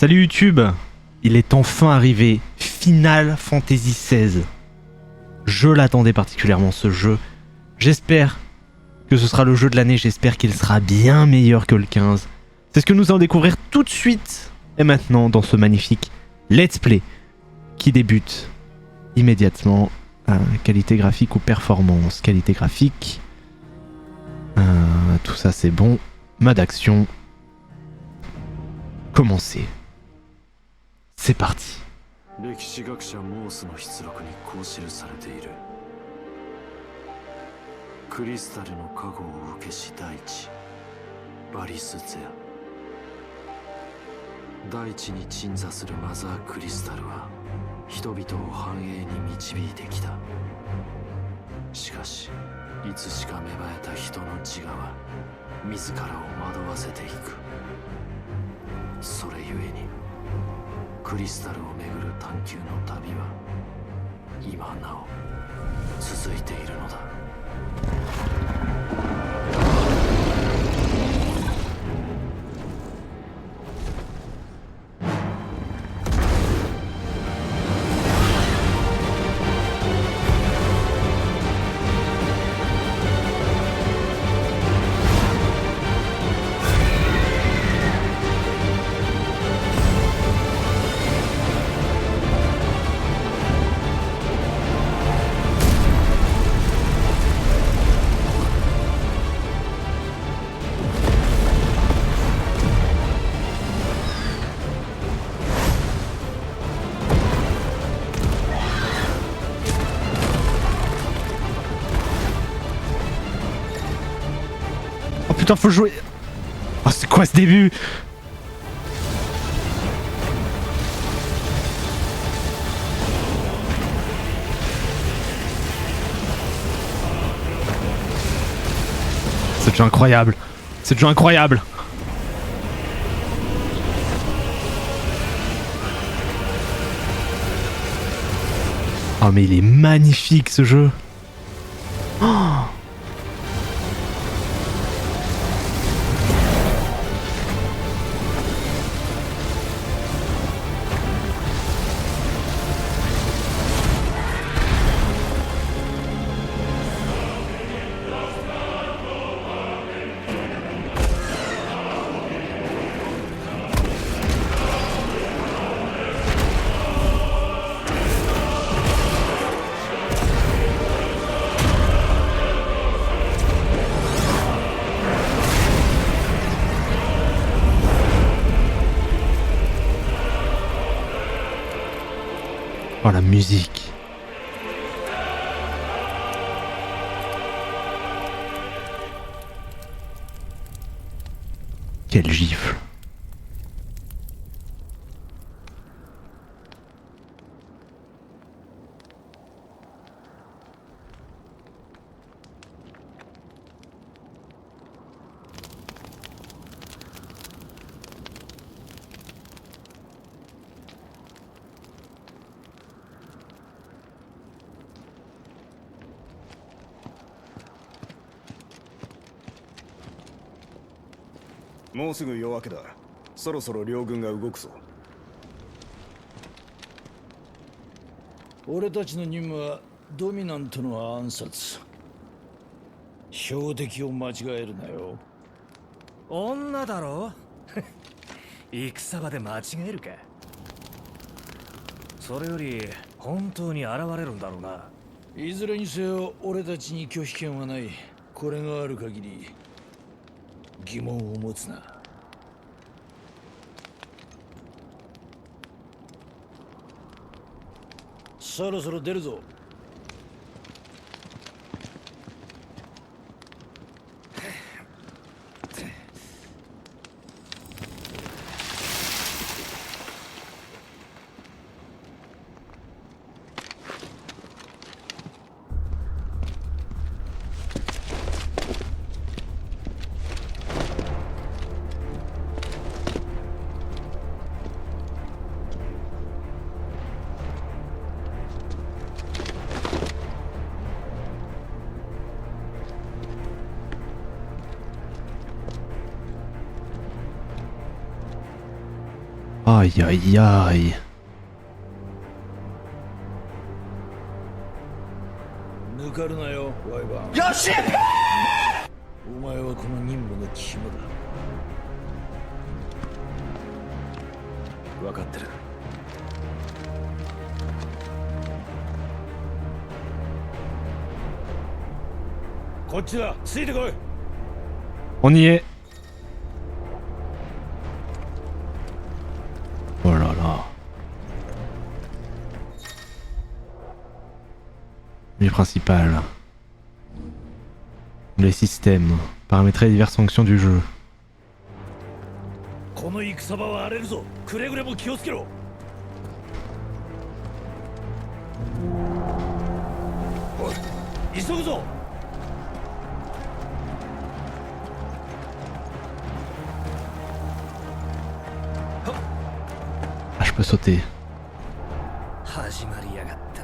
Salut YouTube, il est enfin arrivé, Final Fantasy XVI. Je l'attendais particulièrement ce jeu. J'espère que ce sera le jeu de l'année, j'espère qu'il sera bien meilleur que le 15. C'est ce que nous allons découvrir tout de suite et maintenant dans ce magnifique Let's Play qui débute immédiatement. Qualité graphique ou performance? Qualité graphique. Tout ça c'est bon. Mode action. Commencer. C'est parti. 歴史学者モースの筆録にこう記されている。クリスタルの加護を受けし大地バリスゼア。大地に鎮座するマザークリスタルは人々を繁栄に導いてきた。しかしいつしか芽生えた人の自我は自らを惑わせていく。それゆえにクリスタルをめぐる探求の旅は今なお続いているのだ。Oh putain, faut jouer. Oh, c'est quoi ce début? C'est déjà incroyable. C'est déjà incroyable. Oh mais il est magnifique ce jeu. Oh. Oh la musique. Quelle gifle. « もうすぐ夜明けだ。そろそろ両軍が動くぞ。俺たちの任務はドミナントの暗殺。標的を間違えるなよ。女だろ戦場で間違えるか。それより本当に現れるんだろうな。いずれにせよ俺たちに拒否権はない。これがある限り疑問を持つな。そろそろ出るぞ。Aïe aïe aïe. 抜かるなよワイバー。よし。お前はこの任務の肝だ。分かってる。こっちだ、ついてこい。 On y est. Oh là là. Les principales. Les systèmes. Paramétrer les diverses fonctions du jeu. この戦場は荒れるぞ。くれぐれも気をつけろ。おい、急ぐぞ。 Ah, je peux sauter. 始まりやがった。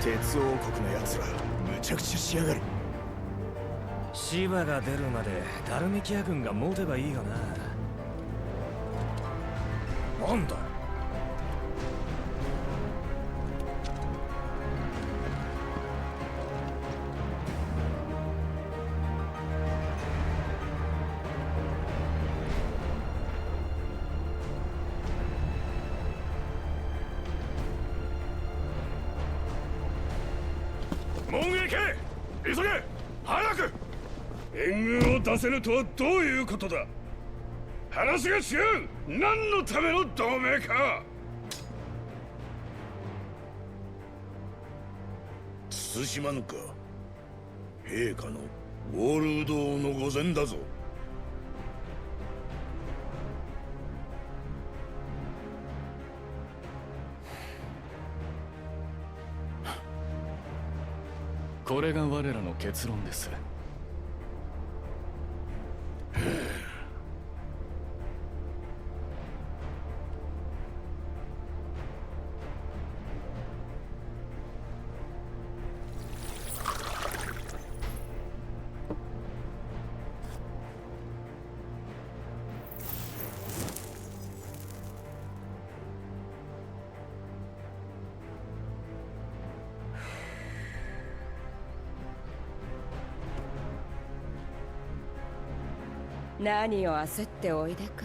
鉄王国のやつらむちゃくちゃしやがる。シバが出るまでダルメキア軍が持てばいいがな。なんだ。 門へ行け。急げ早く。援軍を出せぬとはどういうことだ。話が違う。何のための同盟か。慎まぬか。陛下のウォールド王の御前だぞ。これが我らの結論です。何を焦っておいでか。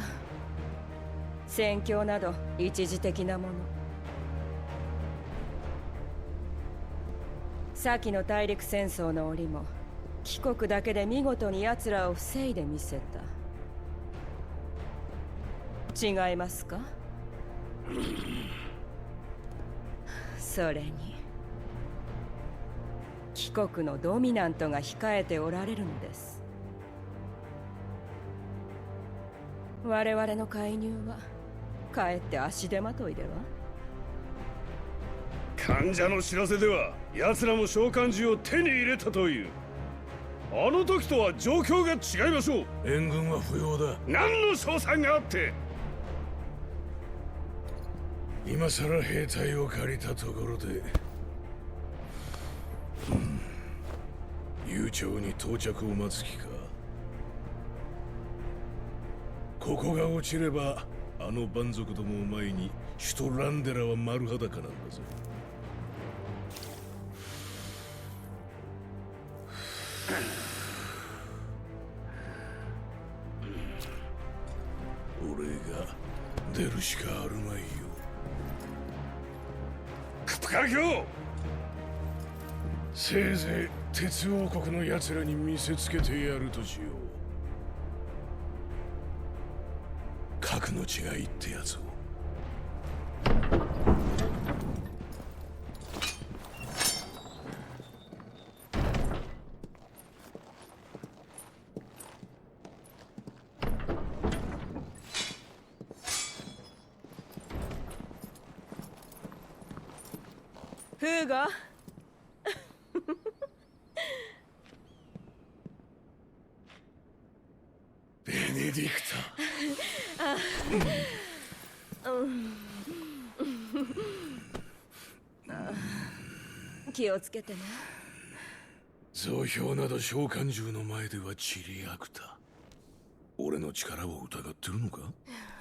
戦況など一時的なもの。先の大陸戦争の折も帰国だけで見事に奴らを防いでみせた。違いますか？それに帰国のドミナントが控えておられるのです。我々の介入はかえって足手まといでは。患者の知らせでは奴らも召喚獣を手に入れたという。あの時とは状況が違いましょう。援軍は不要だ。何の賞賛があって。今さら兵隊を借りたところで、悠長に到着を待つ気か。ここが落ちればあの蛮族どもを前に首都ランデラは丸裸なんだぞ。俺が出るしかあるまいよ。クプカ教せいぜい鉄王国の奴らに見せつけてやるとしよう。核の違いってやつを。フーゴベネディク気をつけてね。タ。増票など召喚獣の前ではチリアクタ。俺の力を疑ってるのか？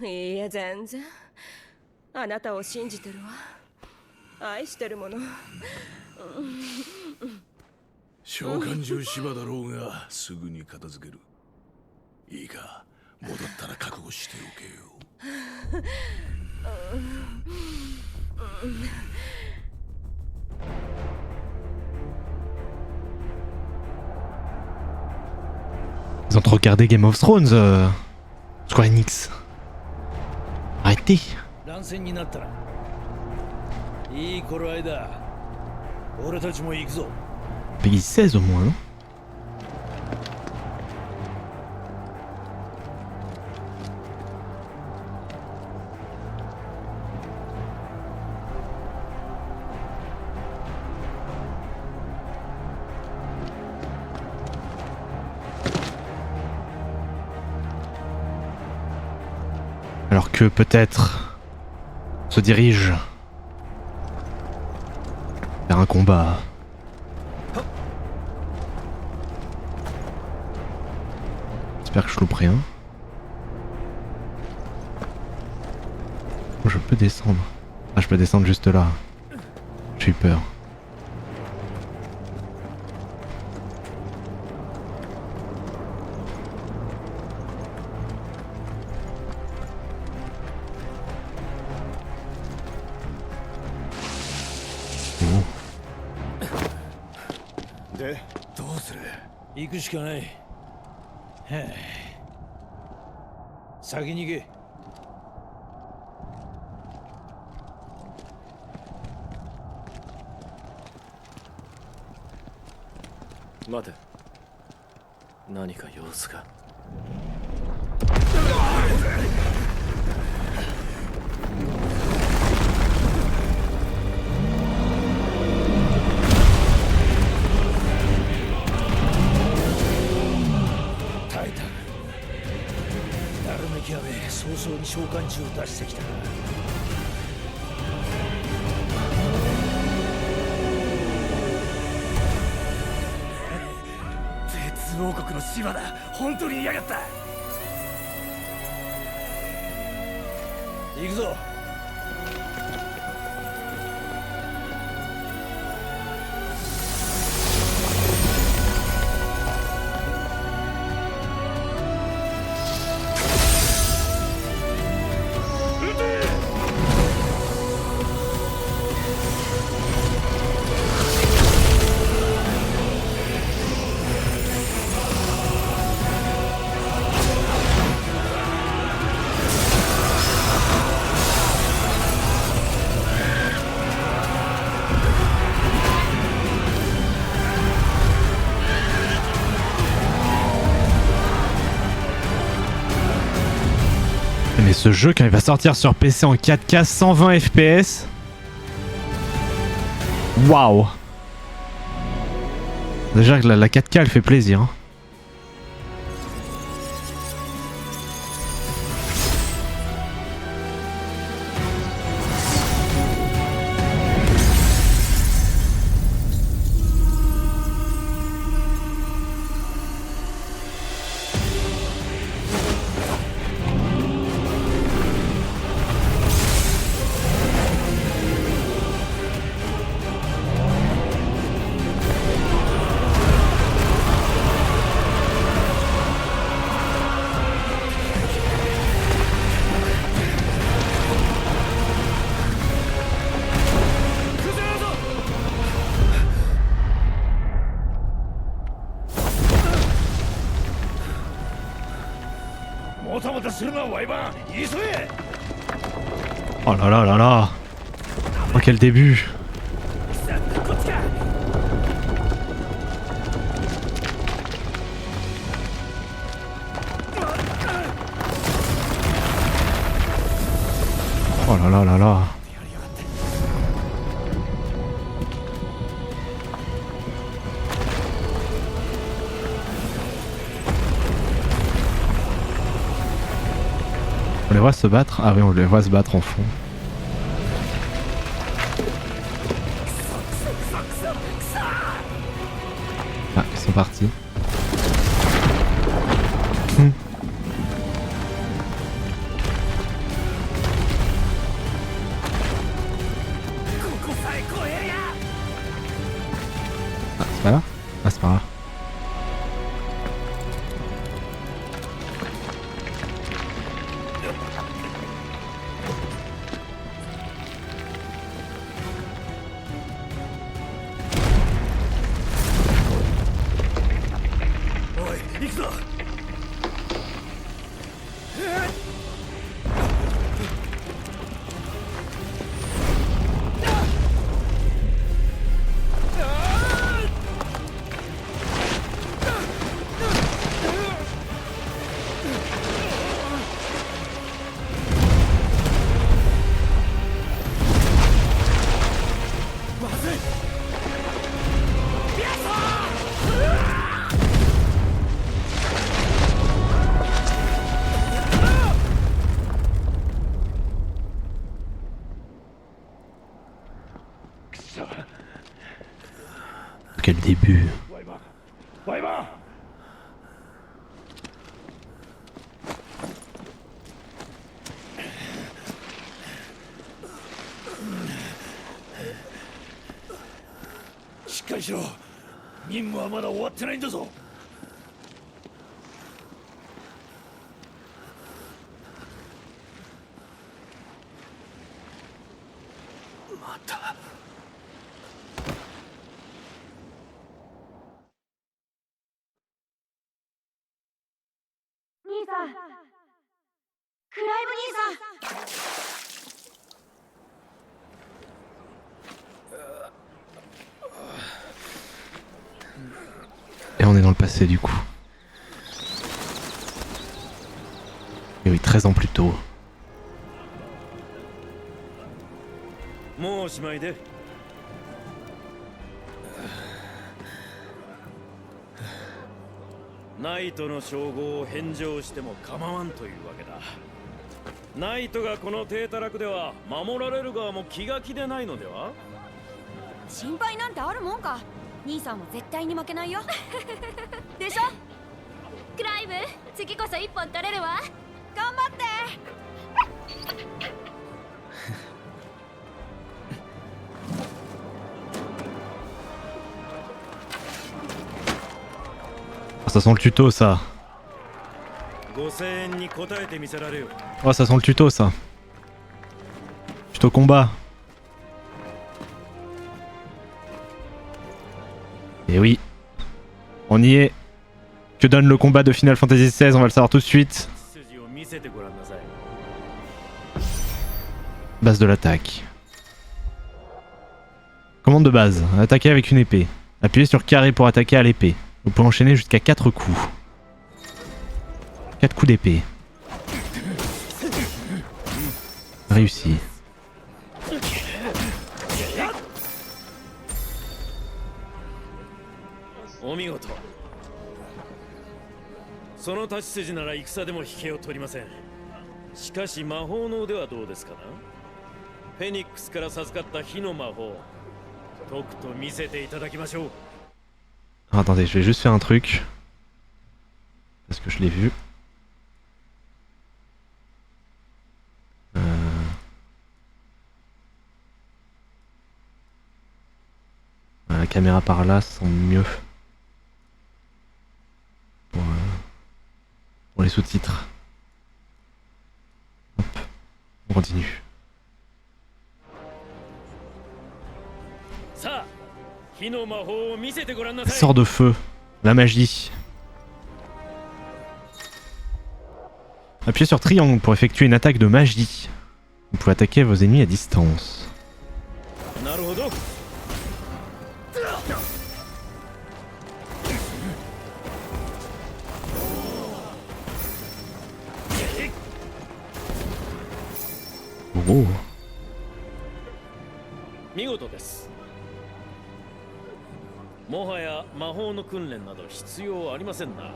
いいえ、全然。あなたを信じてるわ。愛してるもの。召喚獣芝だろうがすぐに片付ける。いいか、戻ったら覚悟しておけよ。Ils ont trop regardé Game of Thrones, Square Enix. Arrêtez. 乱戦になったらいい頃合いだ。俺たちも行くぞ。Peggy 16 au moins, non? Alors que peut-être se dirige vers un combat. J'espère que je loupe rien. Je peux descendre. Ah, je peux descendre juste là. J'ai eu peur.で、どうする？行くしかない。はあ、先に行け。待て。何か様子が。タイタン。ダルメキアベ早々に召喚獣を出してきた。鉄王国の芝だ。本当に嫌がった。行くぞ。Mais ce jeu, quand il va sortir sur PC en 4K 120 FPS, waouh! Déjà que la 4K elle fait plaisir. Hein. するなワイバン急げ Oh là là là là. Oh quel début. Oh là là là là. On les voit se battre? Ah oui, on les voit se battre en fond. Ah, ils sont partis. Ah, c'est pas là? Ah, c'est pas là. Quel début. ワイバンしっかりしろ任務はまだ終わってないんだぞまた兄さんクライブ兄さん Et on est dans le passé du coup. Et oui, 13 ans plus tôt. もうおしまいでナイトの称号を返上しても構わんというわけだナイトがこの低たらくでは守られる側も気が気でないのでは心配なんてあるもんか兄さんも絶対に負けないよでしょクライブ次こそ一本取れるわ頑張って Ça sent le tuto ça. 5000円に応えてみせられよ Oh ça sent le tuto ça. Tuto combat. Et oui. On y est. Que donne le combat de Final Fantasy XVI? On va le savoir tout de suite. 筋を見せてごらんなさい Base de l'attaque. Commande de base. Attaquer avec une épée. Appuyez sur carré pour attaquer à l'épée. Vous pouvez enchaîner jusqu'à 4 coups. 4 coups d'épée. Réussi.お見事その立ち筋なら戦でも引けを取りませんしかし魔法の腕はどうですかなフェニックスから授かった火の魔法とくと見せていただきましょう Ah, attendez, je vais juste faire un truc. Parce que je l'ai vu. La caméra par là sent mieux. Pour les sous-titres. Hop, on continue. Ça火の魔法を見せてごらんなさい Sort de feu, la magie. Appuyez sur triangle pour effectuer une attaque de magie. Vous pouvez attaquer vos ennemis à distance. なるほど。 Oh. 見事です。もはや魔法の訓練など必要ありませんな。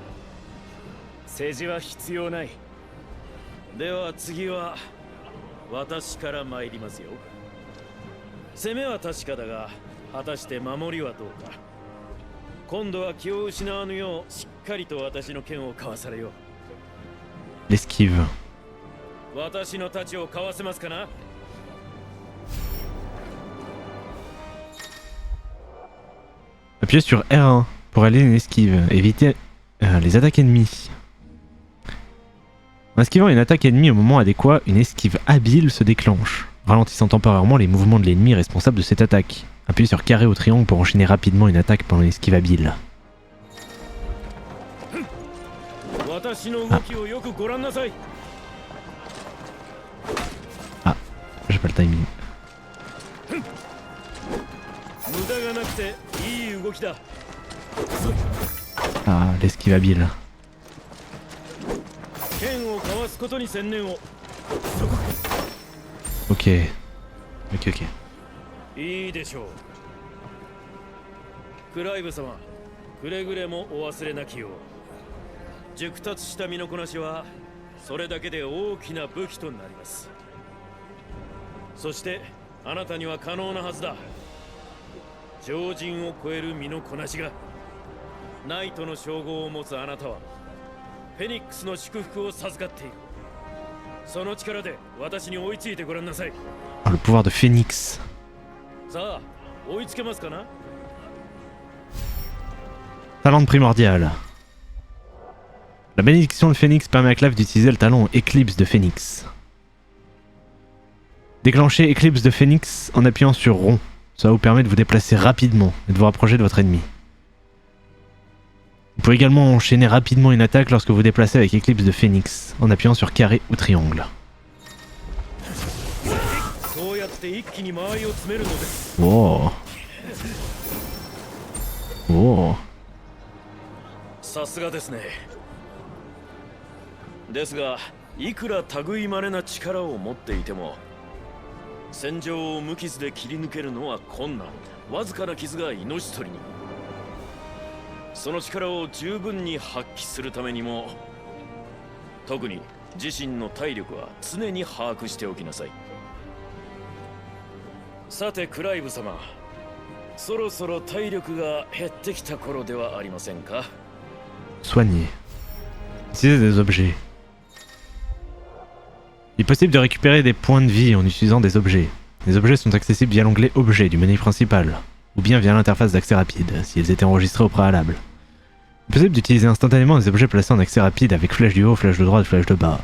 政治は必要ない。では次は私から参りますよ。攻めは確かだが、果たして守りはどうか。今度は気を失わぬようしっかりと私の剣をかわされよう。 L'esquive. 私の太刀をかわせますかな。 Appuyez sur R1 pour aller une esquive. Évitez les attaques ennemies. En esquivant une attaque ennemie au moment adéquat, une esquive habile se déclenche, ralentissant temporairement les mouvements de l'ennemi responsable de cette attaque. Appuyez sur carré ou triangle pour enchaîner rapidement une attaque pendant une esquive habile. Ah, j'ai pas le timing. Ah, l'esquive habile. Ok. Ok. いいでしょう。クライブ様、くれぐれもお忘れなきよう。熟達した身のこなしはそれだけで大きな武器となります。そしてあなたには可能なはずだ。常人を超える身のこなしが。ナイトの称号を持つあなたはフェニックスの祝福を授かっている。その力で私に追いついてごらんなさい。Ah, le pouvoir de Phénix. さあ、追いつけますかな。 Talent primordial. La bénédiction de Phénix permet à Clave d'utiliser le talent Éclipse de Phénix. Déclenchez Éclipse de Phénix en appuyant sur rond. Ça vous permet de vous déplacer rapidement et de vous rapprocher de votre ennemi. Vous pouvez également enchaîner rapidement une attaque lorsque vous vous déplacez avec Éclipse de Phénix en appuyant sur carré ou triangle. Oh. Oh. さすがですね。ですが、いくら類いまれな力を持っていても、戦場を無傷で切り抜けるのは困難。わずかな傷が命取りに。その力を十分に発揮するためにも、特に自身の体力は常に把握しておきなさい。さて、クライブ様、そろそろ体力が減ってきた頃ではありませんか。 Soigner. Utiliser des objets. Il est possible de récupérer des points de vie en utilisant des objets. Les objets sont accessibles via l'onglet Objets du menu principal, ou bien via l'interface d'accès rapide, si ils étaient enregistrés au préalable. Il est possible d'utiliser instantanément des objets placés en accès rapide avec flèche du haut, flèche de droite, flèche de bas.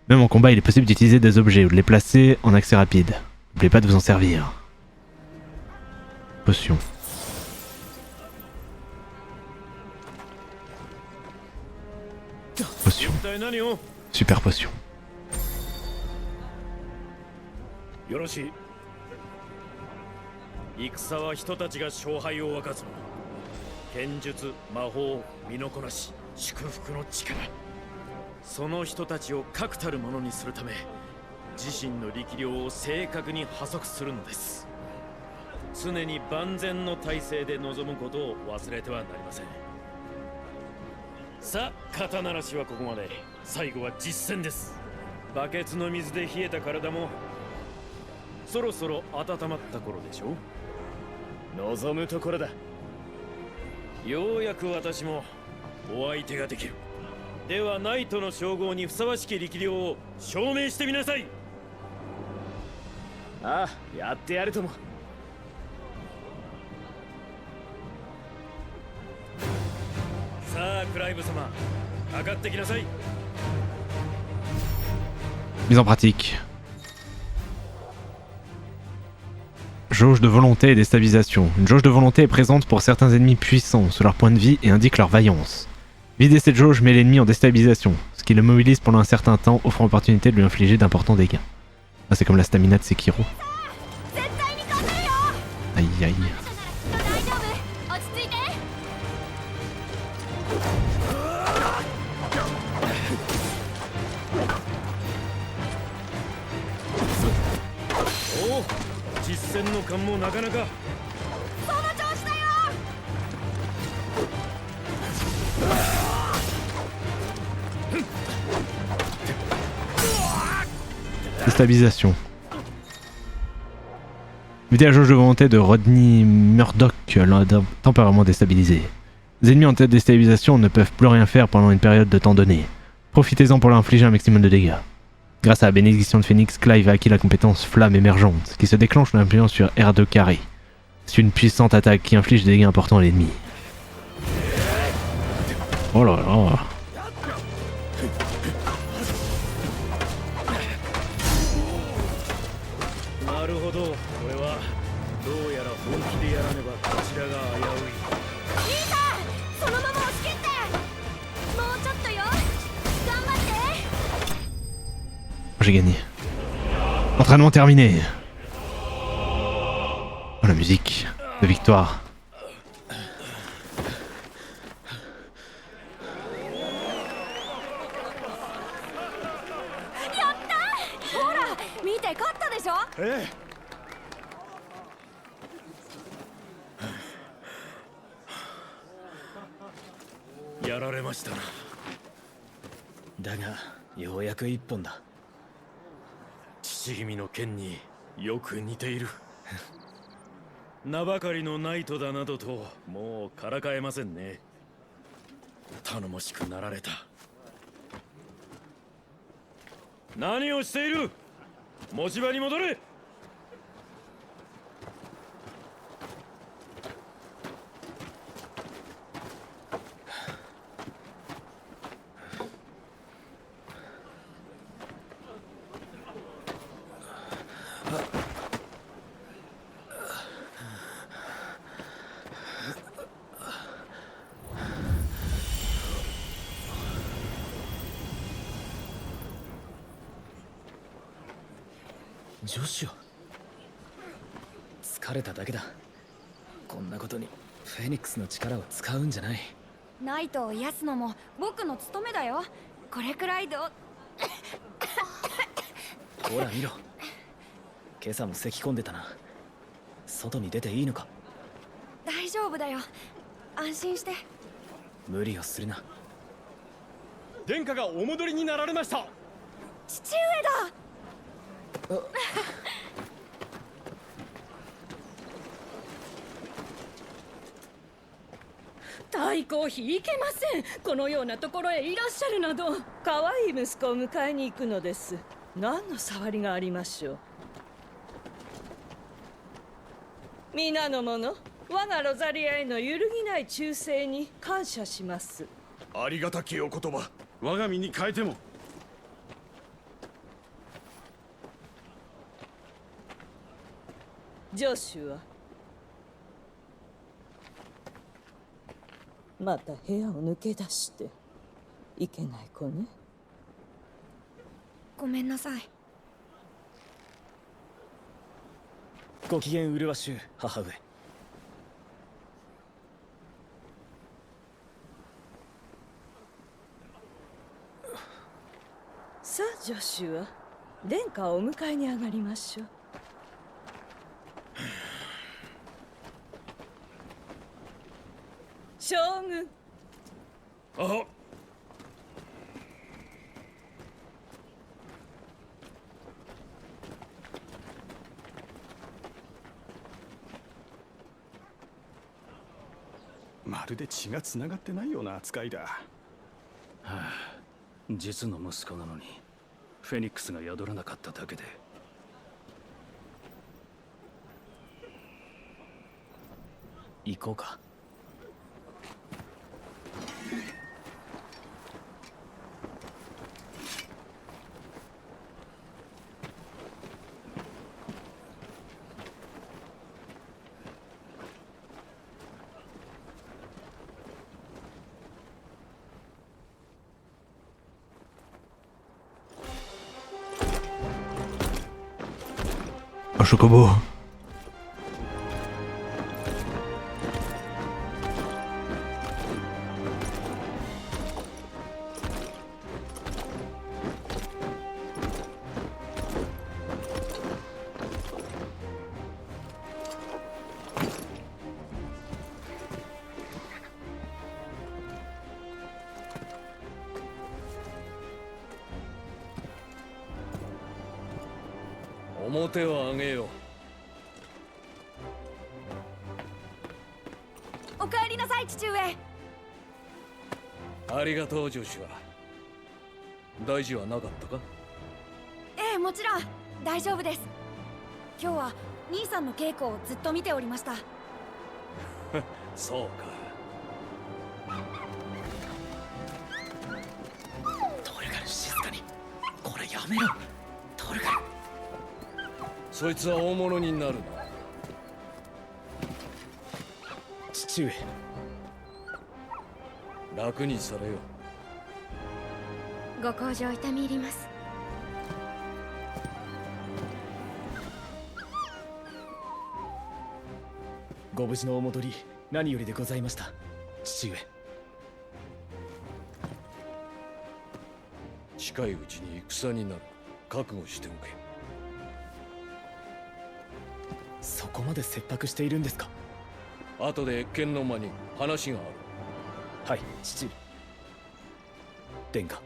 Même en combat, il est possible d'utiliser des objets ou de les placer en accès rapide. N'oubliez pas de vous en servir. Potion. Potion. Super potion. よろしい。戦は人たちが勝敗を分かつもの。剣術、魔法、身のこなし、祝福の力。その人たちを確たるものにするため、自身の力量を正確に破則するのです。常に万全の体制で臨むことを忘れてはなりません。さあ、肩慣らしはここまで。最後は実戦です。バケツの水で冷えた体もそろそろ温まった頃でしょう。望むところだ。ようやく私もお相手ができる。ではナイトの称号にふさわしき力量を証明してみなさい。ああ、やってやるとも。さあ、クライブ様、かかってきなさい。 Mise en pratique. Jauge de volonté et déstabilisation. Une jauge de volonté est présente pour certains ennemis puissants sur leur point de vie et indique leur vaillance. Vider cette jauge met l'ennemi en déstabilisation, ce qui le mobilise pendant un certain temps, offrant l'opportunité de lui infliger d'importants dégâts. Ah, c'est comme la stamina de Sekiro. 絶対に勝てるよ Aïe aïe. 大丈夫落ち着いて おお実戦の勘もなかなか。その調子だよ Déstabilisation. Videz la jauge de volonté de Rodney Murdoch, l'a temporairement déstabilisé. Les ennemis en tête de déstabilisation ne peuvent plus rien faire pendant une période de temps donnée. Profitez-en pour leur infliger un maximum de dégâts. Grâce à la bénédiction de Phoenix, Clive a acquis la compétence Flamme émergente, qui se déclenche en appuyant sur R2 carré. C'est une puissante attaque qui inflige des dégâts importants à l'ennemi. Oh là là. J'ai gagné. Entraînement terminé. Oh, la musique de victoire. ほら見て勝ったでしょええ。やられましたな。だがようやく一本だ。父君の剣によく似ている。名ばかりのナイトだなどともうからかえませんね。頼もしくなられた。何をしている。持ち場に戻れ。ジョシュア疲れただけだ。こんなことにフェニックスの力を使うんじゃない。ナイトを癒すのも僕の務めだよ。これくらいでほら見ろ、今朝も咳込んでたな。外に出ていいのか。大丈夫だよ、安心して。無理をするな。殿下がお戻りになられました。父上だ。太閤妃行けません。このようなところへいらっしゃるなど。可愛い息子を迎えに行くのです。何の触りがありましょう。皆の者、我がロザリアへの揺るぎない忠誠に感謝します。ありがたきお言葉、我が身に変えても。ジョシュア、また部屋を抜け出していけない子ね。ごめんなさい。ご機嫌うるわしゅう、母上。さあジョシュア、殿下をお迎えに上がりましょう。将軍。あ、まるで血がつながってないような扱いだ。はあ、実の息子なのにフェニックスが宿らなかっただけで。行こうか。chocobo.表を上げよおかえりなさい父上。う。ありがとうジョシュア。大事はなかったか？ええ、もちろん大丈夫です。今日は兄さんの稽古をずっと見ておりました。そうか。トルガル、静かに。これやめろ。トルガル。そいつは大物になるな。父上。楽にされよ。ご厚情痛み入ります。ご無事のお戻り、何よりでございました、父上。近いうちに戦になる。覚悟しておけ。そこまで切迫しているんですか？後で謁見の間に話がある。はい、父。殿下。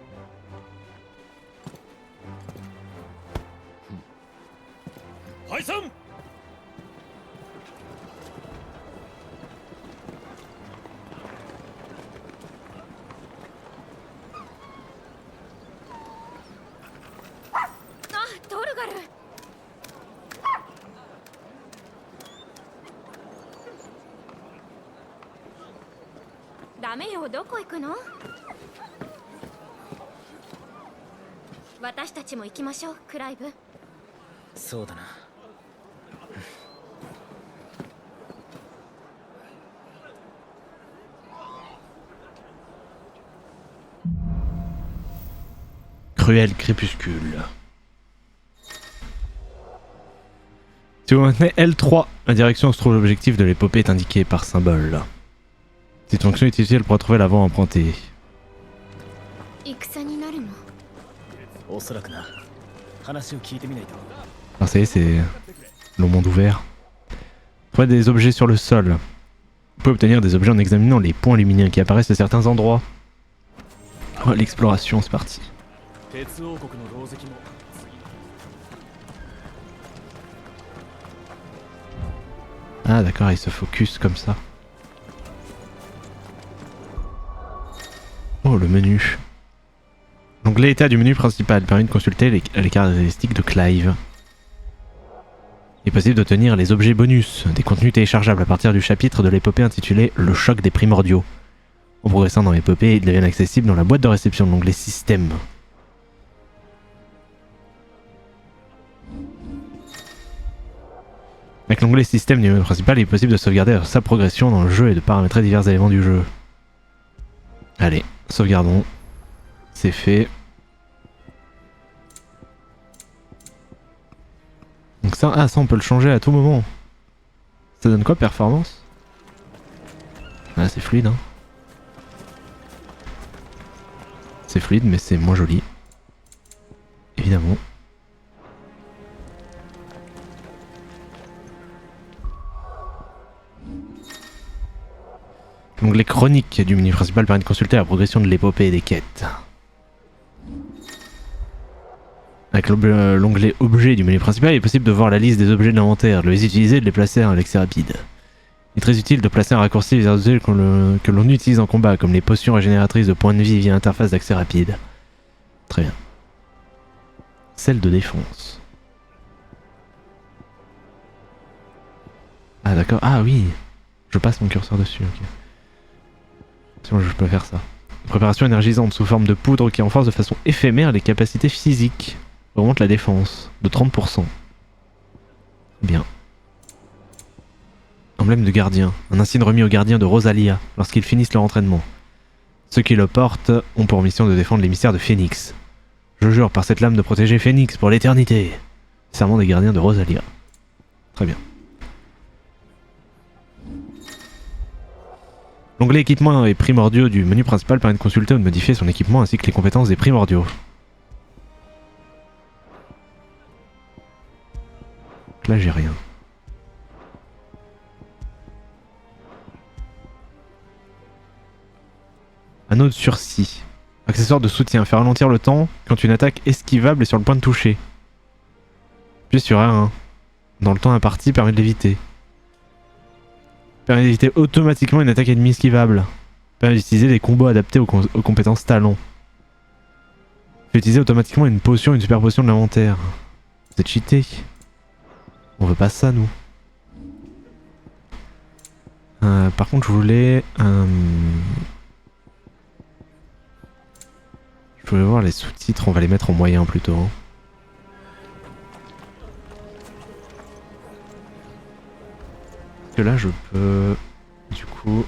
敗散。あ、トルガル。ダメよ、どこ行くの？私たちも行きましょう、クライブ。そうだな。Cruel crépuscule. Si vous maintenez L3, la direction où se trouve l'objectif de l'épopée est indiquée par symbole. Cette fonction est utile pour trouver l'avant emprunté. 戦になるの？おそらくな。話を聞いてみないと。Ah, ça y est, c'est le monde ouvert. Trouvez des objets sur le sol. Vous pouvez obtenir des objets en examinant les points lumineux qui apparaissent à certains endroits. Oh, l'exploration, c'est parti. Ah d'accord, il se focus comme ça. Oh, le menu. L'onglet état du menu principal permet de consulter les caractéristiques de Clive. Il est possible d'obtenir les objets bonus, des contenus téléchargeables à partir du chapitre de l'épopée intitulé Le choc des primordiaux. En progressant dans l'épopée, ils deviennent accessibles dans la boîte de réception de l'onglet Système. Avec l'onglet Système du menu principal, il est possible de sauvegarder sa progression dans le jeu et de paramétrer divers éléments du jeu. Allez, sauvegardons. C'est fait. Donc ça, ça on peut le changer à tout moment. Ça donne quoi, performance? Ah, c'est fluide, hein. C'est fluide, mais c'est moins joli. Évidemment. L'onglet chronique du menu principal permet de consulter la progression de l'épopée et des quêtes. Avec l'onglet objet du menu principal, il est possible de voir la liste des objets de l'inventaire, de les utiliser et de les placer à l'accès rapide. Il est très utile de placer un raccourci vers des objets que l'on utilise en combat, comme les potions régénératrices de points de vie via interface d'accès rapide. Très bien. Celle de défense. Ah d'accord, ah oui. Je passe mon curseur dessus, ok. Sinon je peux faire ça. Préparation énergisante sous forme de poudre qui renforce de façon éphémère les capacités physiques. Augmente la défense de 30%. Bien. Emblème de gardien. Un insigne remis aux gardiens de Rosalia lorsqu'ils finissent leur entraînement. Ceux qui le portent ont pour mission de défendre l'émissaire de Phénix. Je jure par cette lame de protéger Phénix pour l'éternité. Serment des gardiens de Rosalia. Très bien. L'onglet équipement et primordiaux du menu principal permet de consulter ou de modifier son équipement ainsi que les compétences des primordiaux. Là j'ai rien. Anneau de sursis. Accessoire de soutien. Faire ralentir le temps quand une attaque esquivable est sur le point de toucher. Puis sur R1. Dans le temps imparti permet de l'éviter. Permet d'éviter automatiquement une attaque ennemie esquivable. Permet d'utiliser des combos adaptés aux compétences talents. Fait utiliser automatiquement une potion, une super potion de l'inventaire. C'est cheaté. On veut pas ça nous. Par contre je voulais... Je voulais voir les sous-titres, on va les mettre en moyen plutôt. Hein. Parce que là je peux... Du coup...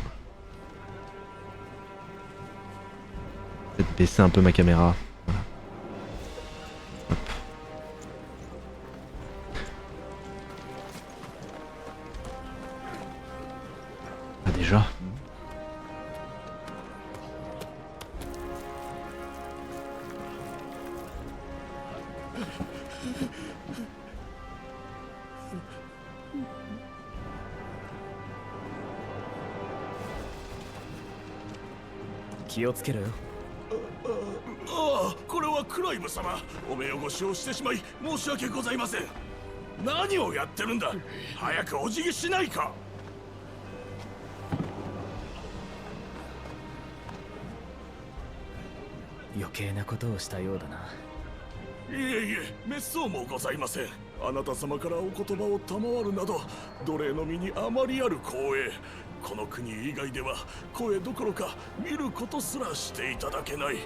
Peut-être baisser un peu ma caméra. Voilà. Hop. Ah déjà.ああ、これはクライブ様。お目汚しをしてしまい申し訳ございません。何をやってるんだ。早くお辞儀しないか。余計なことをしたようだな。いえいえ、滅相もございません。あなた様からお言葉を賜るなど、奴隷の身にあまりある光栄。この国以外では声どころか見ることすらしていただけない。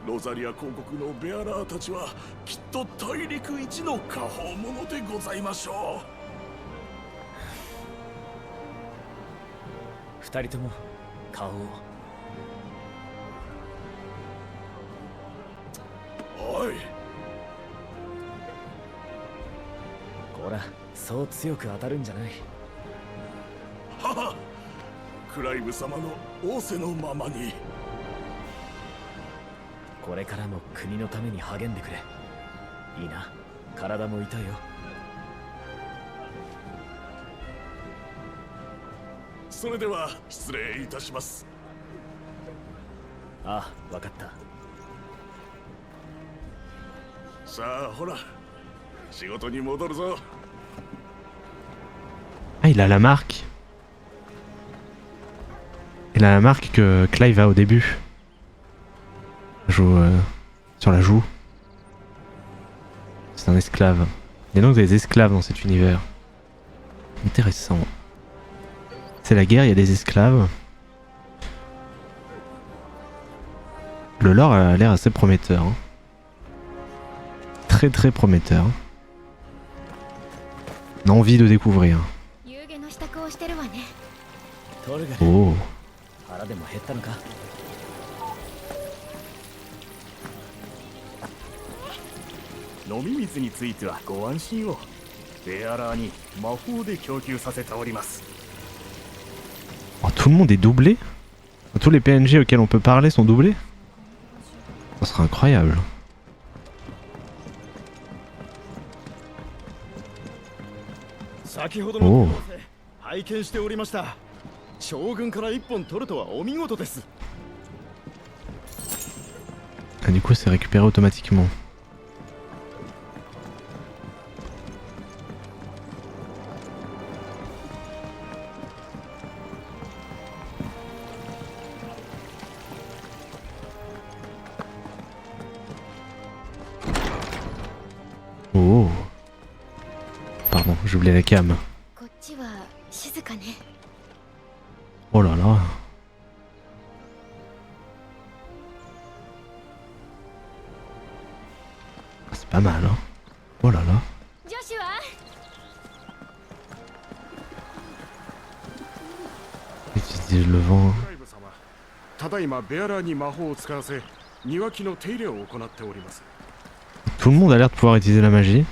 ロザリア公国のベアラーたちはきっと大陸一の果報者でございましょう。二人とも顔を。おい。ほら、そう強く当たるんじゃない。はは、クライブ様の仰せのままに。これからも国のために励んでくれ。いいな、体も痛いよ。それでは失礼いたします。ああ、わかった。さあ、ほら、仕事に戻るぞ。Ah, il a la marque. Il a la marque que Clive a au début. Joue sur la joue. C'est un esclave. Il y a donc des esclaves dans cet univers. Intéressant. C'est la guerre, il y a des esclaves. Le lore a l'air assez prometteur. Hein. Très très prometteur. On a envie de découvrir. Oh. 腹でも減ったのか。飲み水についてはご安心を。ベアラーに魔法で供給させております。Oh, tout le monde est doublé? Tous les PNG auxquels on peut parler sont doublés? Ça serait incroyable. Oh. 拝見しておりました。将軍から一本取るとはお見事です。 Ah, du coup, c'est récupéré automatiquement. Oh. Pardon, j'ai oublié la cam. Oh là là. C'est pas mal, hein. Oh là là. Utiliser le vent. ただいまベアラーに魔法を使わせ、庭木の手入れを行っております。 Tout le monde a l'air de pouvoir utiliser la magie.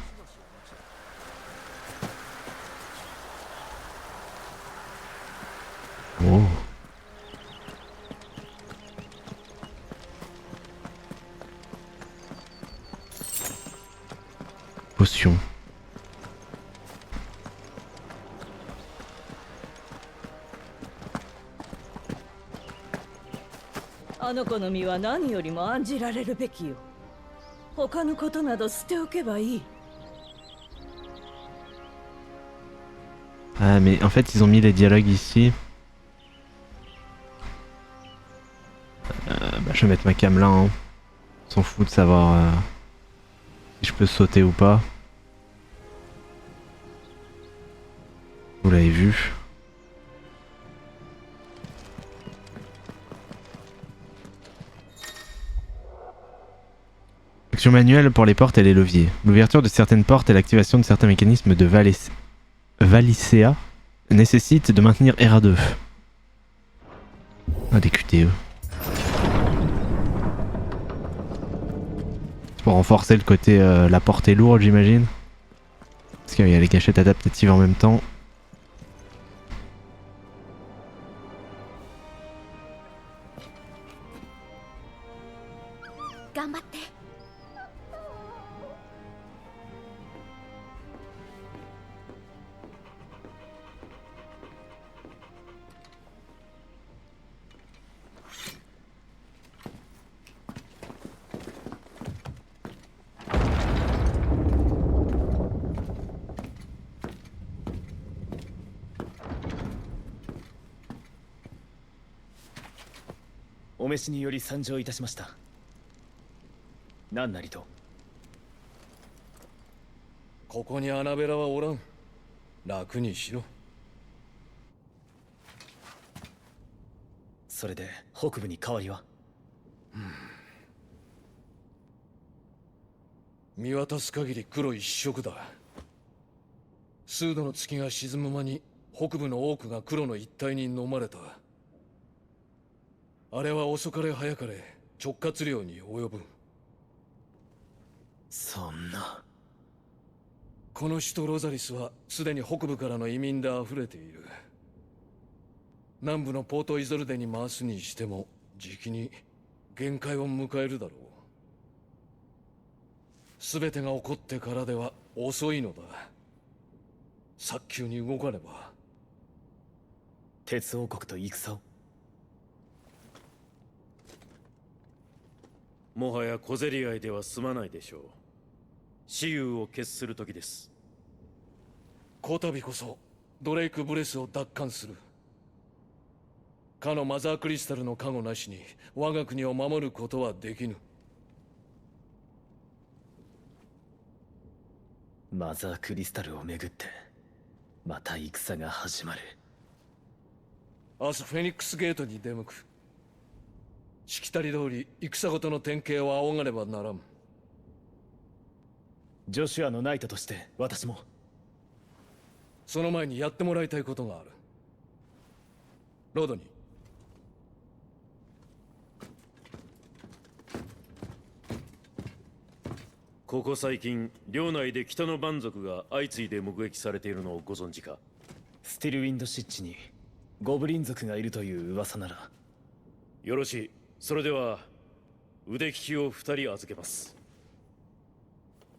Oh. Potion. あの子の身は何よりも案じられるべきよ。他のことなど捨ておけばいい。 Ah mais en fait ils ont mis les dialogues ici. Bah, je vais mettre ma cam là. Hein. On s'en fout de savoir si je peux sauter ou pas. Vous l'avez vu. Action manuelle pour les portes et les leviers. L'ouverture de certaines portes et l'activation de certains mécanismes de Valicea nécessite de maintenir RA2. Ah, des QTE. C'est pour renforcer le côté la portée lourde, j'imagine. Parce qu'il y a les gâchettes adaptatives en même temps.お召しにより参上いたしました。何なりと。ここにアナベラはおらん。楽にしろ。それで北部に変わりは？見渡す限り黒一色だ。数度の月が沈む間に北部の多くが黒の一帯に飲まれた。あれは遅かれ早かれ直轄領に及ぶ。そんな。この首都ロザリスはすでに北部からの移民で溢れている。南部のポートイゾルデに回すにしてもじきに限界を迎えるだろう。全てが起こってからでは遅いのだ。早急に動かねば。鉄王国と戦を。もはや小競り合いでは済まないでしょう。雌雄を決する時です。こたびこそドレイク・ブレスを奪還する。かのマザークリスタルの加護なしに我が国を守ることはできぬ。マザークリスタルをめぐってまた戦が始まる。明日フェニックスゲートに出向く。しきたり通り戦ごとの典型を仰がねばならん。ジョシュアのナイトとして私も。その前にやってもらいたいことがある。ロードニー。ここ最近領内で北の蛮族が相次いで目撃されているのをご存知か？スティルウィンドシッチにゴブリン族がいるという噂なら。よろしい。それでは腕利きを2人預けます。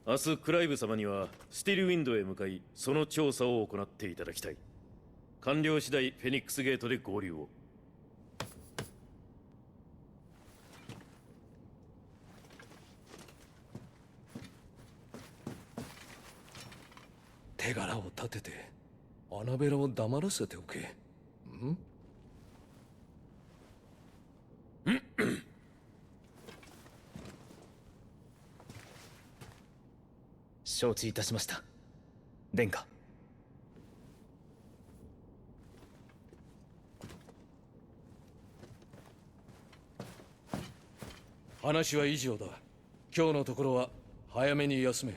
明日クライブ様にはスティルウィンドへ向かいその調査を行っていただきたい。完了次第フェニックスゲートで合流を。手柄を立ててアナベラを黙らせておけ。ん？承知いたしました。殿下。話は以上だ。今日のところは早めに休め。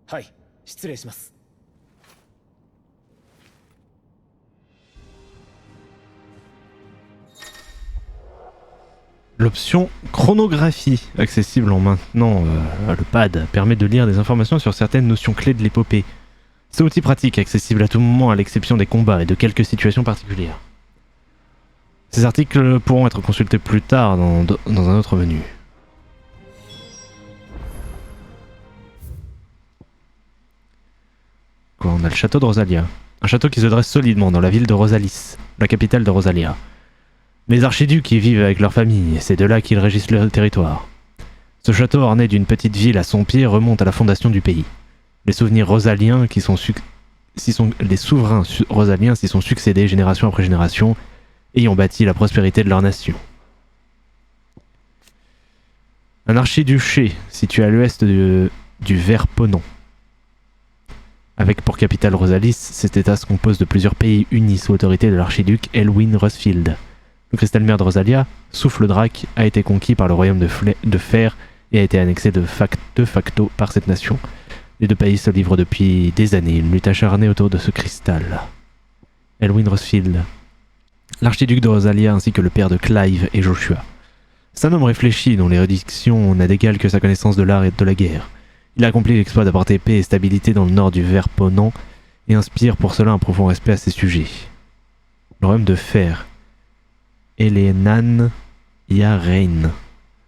はい、失礼します。L'option chronographie, accessible en maintenant le pad, permet de lire des informations sur certaines notions clés de l'épopée. C'est outil pratique, accessible à tout moment à l'exception des combats et de quelques situations particulières. Ces articles pourront être consultés plus tard dans un autre menu. Quoi, on a le château de Rosalia. Un château qui se dresse solidement dans la ville de Rosalis, la capitale de Rosalia. Les archiducs y vivent avec leur famille, et c'est de là qu'ils régissent le territoire. Ce château orné d'une petite ville à son pied remonte à la fondation du pays. Les souvenirs rosaliens les souverains rosaliens s'y sont succédés génération après génération, ayant bâti la prospérité de leur nation. Un archiduché situé à l'ouest du Verponant. Avec pour capitale Rosalis, cet état se compose de plusieurs pays unis sous l'autorité de l'archiduc Elwyn Rusfield. Le cristal mère de Rosalia, Souffle Drac, a été conquis par le royaume de Fer et a été annexé de facto par cette nation. Les deux pays se livrent depuis des années une lutte acharnée autour de ce cristal. Elwyn Rusfield, l'archiduc de Rosalia ainsi que le père de Clive et Joshua. C'est un homme réfléchi dont l'érudition n'a d'égal que sa connaissance de l'art et de la guerre. Il a accompli l'exploit d'apporter paix et stabilité dans le nord du Verponant et inspire pour cela un profond respect à ses sujets. Le royaume de Fer, Elenan Yarein,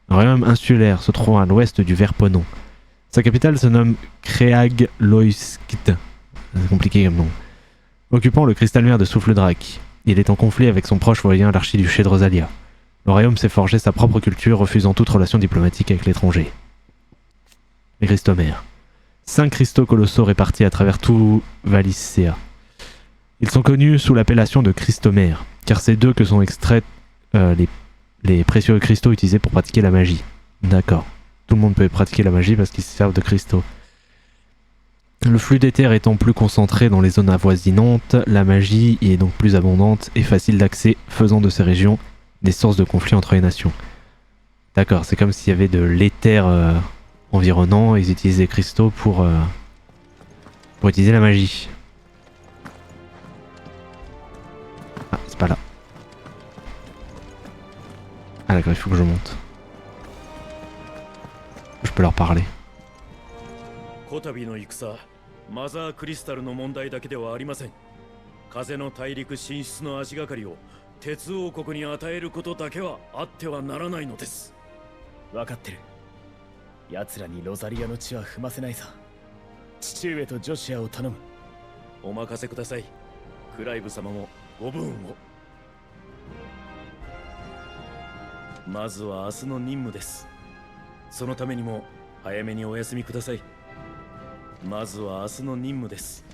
un royaume insulaire se trouvant à l'ouest du Verponant. Sa capitale se nomme Creag Loiskitt, c'est compliqué comme nom, occupant le cristal mère de Souffle Drac. Il est en conflit avec son proche voisin l'archiduché de Rosalia. Le royaume s'est forgé sa propre culture, refusant toute relation diplomatique avec l'étranger. Les cristomères. 5 cristaux colossaux répartis à travers tout Valicea. Ils sont connus sous l'appellation de cristomères, car c'est d'eux que sont extraits les précieux cristaux utilisés pour pratiquer la magie. D'accord. Tout le monde peut pratiquer la magie parce qu'ils se servent de cristaux. Le flux d'éther étant plus concentré dans les zones avoisinantes, la magie y est donc plus abondante et facile d'accès, faisant de ces régions des sources de conflits entre les nations. D'accord, c'est comme s'il y avait de l'éther environnant, et ils utilisent des cristaux pour utiliser la magie. Ah, c'est pas là. Ah d'accord, il faut que je monte. Je peux leur parler. こたびの戦、マザークリスタルの問題だけではありません。風の大陸進出の足がかりを鉄王国に与えることだけはあってはならないのです。分かってる。奴らにロザリアの地は踏ませないさ。父上とジョシアを頼む。お任せください。クライブ様もご分を。まずは明日の任務です。そのためにも早めにお休みください。まずは明日の任務です。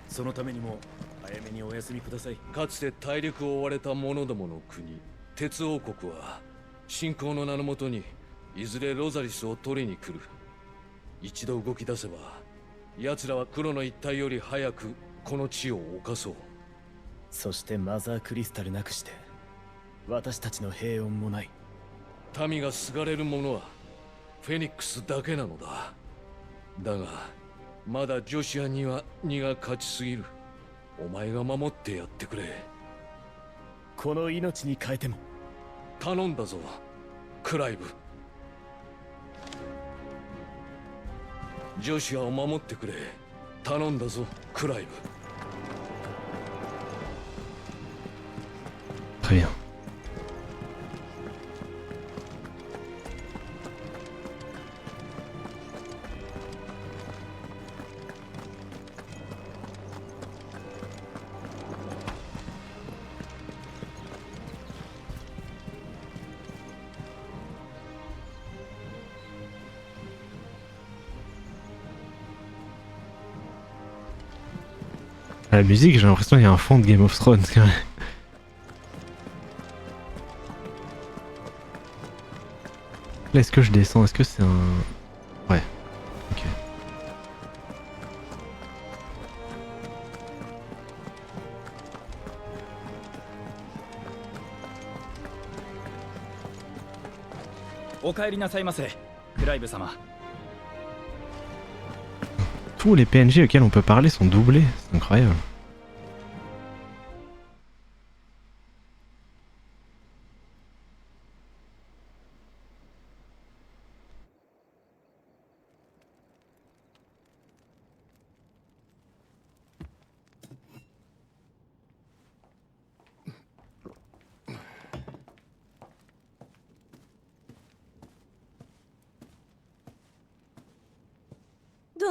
そのためにも早めにお休みください。かつて大陸を追われた者どもの国、鉄王国は信仰の名のもとにいずれロザリスを取りに来る。一度動き出せば、奴らは黒の一帯より早くこの地を侵そう。そしてマザークリスタルなくして私たちの平穏もない。民がすがれる者はフェニックスだけなのだ。だがまだジョシアには荷が勝ちすぎる。お前が守ってやってくれ。この命に変えても。頼んだぞ、クライブ。ジョシアを守ってくれ。頼んだぞ、クライブ。Très bien. La musique, j'ai l'impression qu'il y a un fond de Game of Thrones quand même. Là, est-ce que je descends? Est-ce que c'est un... Ouais. Ok. Tous les PNJ auxquels on peut parler sont doublés, c'est incroyable.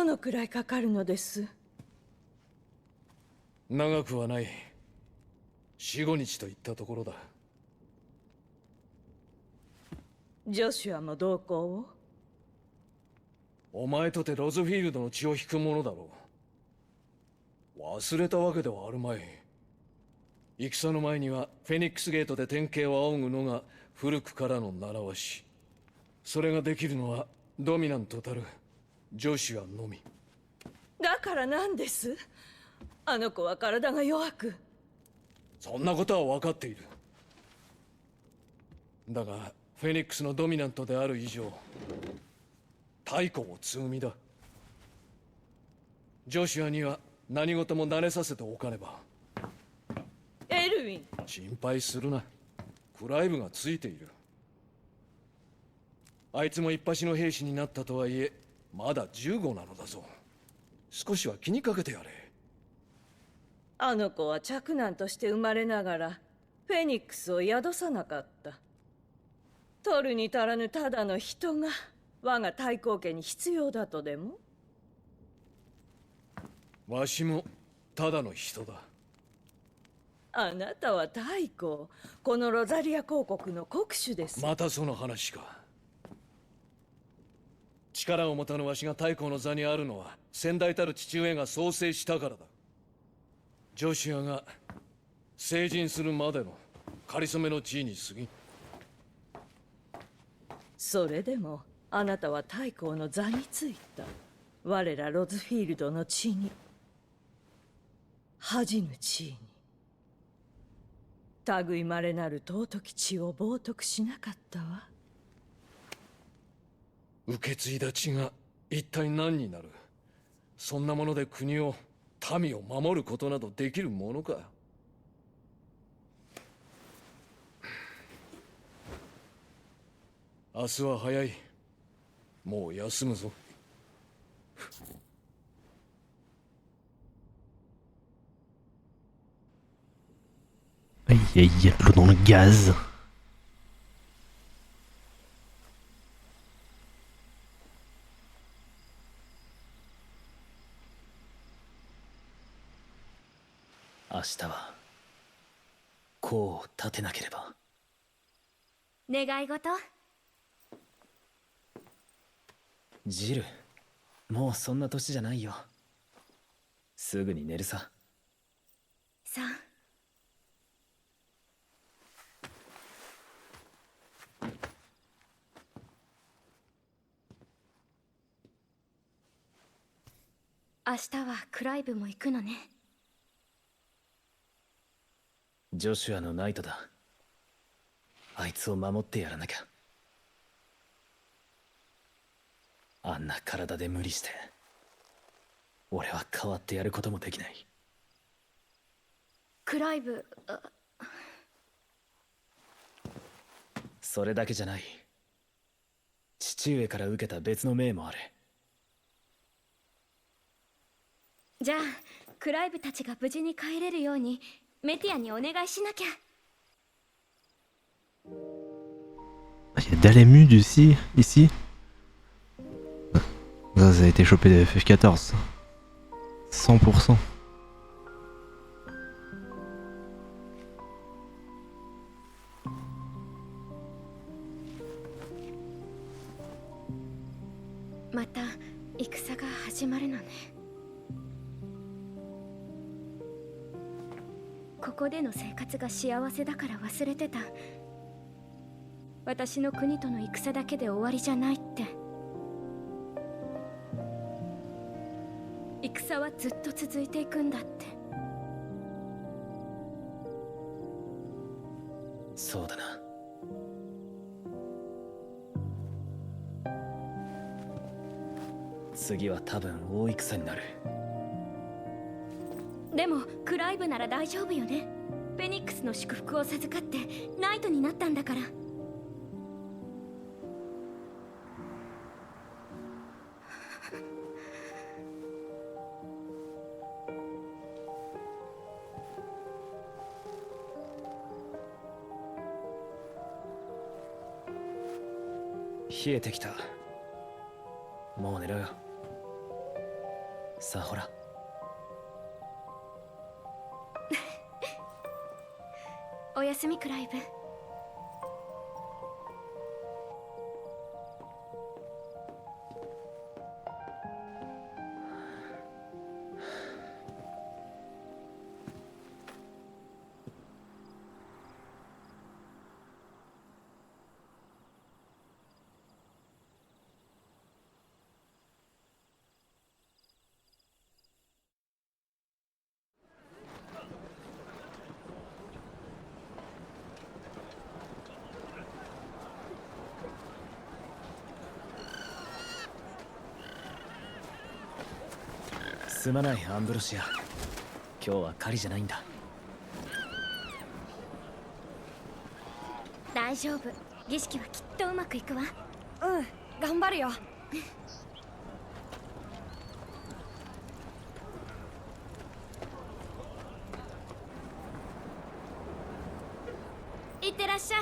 どのくらいかかるのです？長くはない。4、5日といったところだ。ジョシュアも同行を？お前とてロズフィールドの血を引くものだろう。忘れたわけではあるまい。戦の前にはフェニックスゲートで天啓を仰ぐのが古くからの習わし。それができるのはドミナントたるジョシュアのみ。だから何です？あの子は体が弱く。そんなことは分かっている。だがフェニックスのドミナントである以上太古を継ぐ身だ。ジョシュアには何事も慣れさせておかねば。エルウィン、心配するな。クライブがついている。あいつも一発の兵士になったとはいえまだ15なのだぞ。少しは気にかけてやれ。あの子は嫡男として生まれながらフェニックスを宿さなかった。取るに足らぬただの人が我が太閤家に必要だとでも？わしもただの人だ。あなたは太閤、このロザリア公国の国主です。またその話か。力を持たぬわしが太閤の座にあるのは先代たる父上が創生したからだ。ジョシュアが成人するまでの仮初めの地位に過ぎ。それでもあなたは太閤の座についた。我らロズフィールドの地に恥じぬ地位に。類まれなる尊き血を冒涜しなかったわ。受け継いだ血が一体何になる？そんなもので国を民を守ることなどできるものか。明日は早い。もう休むぞ。Aïe aïe, il y a de l'eau dans le gaz. 明日は功を立てなければ。願い事？ジル、もうそんな年じゃないよ。すぐに寝るさ。さあ。明日はクライブも行くのね。ジョシュアのナイトだ。あいつを守ってやらなきゃ。あんな体で無理して俺は変わってやることもできない。クライブ、それだけじゃない。父上から受けた別の命もある。じゃあクライブたちが無事に帰れるようにメティアにお願いしなきゃ。Il y a Dalamu ici. Ça a été chopé de FF14. 100%. また戦が始まるのね。ここでの生活が幸せだから忘れてた。私の国との戦だけで終わりじゃないって。戦はずっと続いていくんだって。そうだな。次は多分大戦になる。でもクライブなら大丈夫よね。フェニックスの祝福を授かってナイトになったんだから。冷えてきた。もう寝ろよ。さほら。おやすみクライブ。すまないアンブロシア、今日は狩りじゃないんだ。大丈夫、儀式はきっとうまくいくわ。頑張るよ。いってらっしゃい。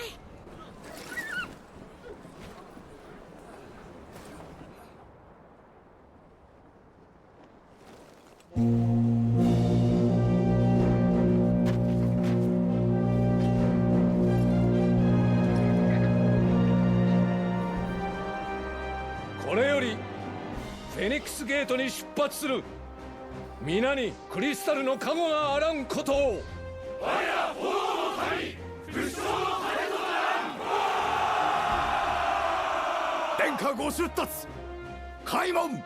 これよりフェニックスゲートに出発する。皆にクリスタルの加護があらんことを。我ら炎の神武将の金とならん。殿下ご出立、開門。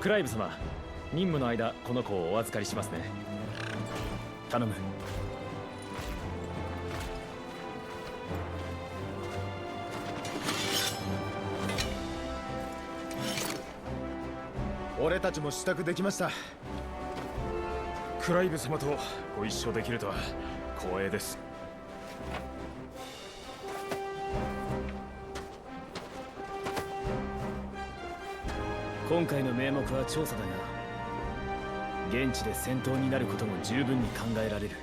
クライブ様、任務の間この子をお預かりしますね。頼む。俺たちも支度できました。クライブ様とご一緒できるとは光栄です。今回の名目は調査だが、現地で戦闘になることも十分に考えられる。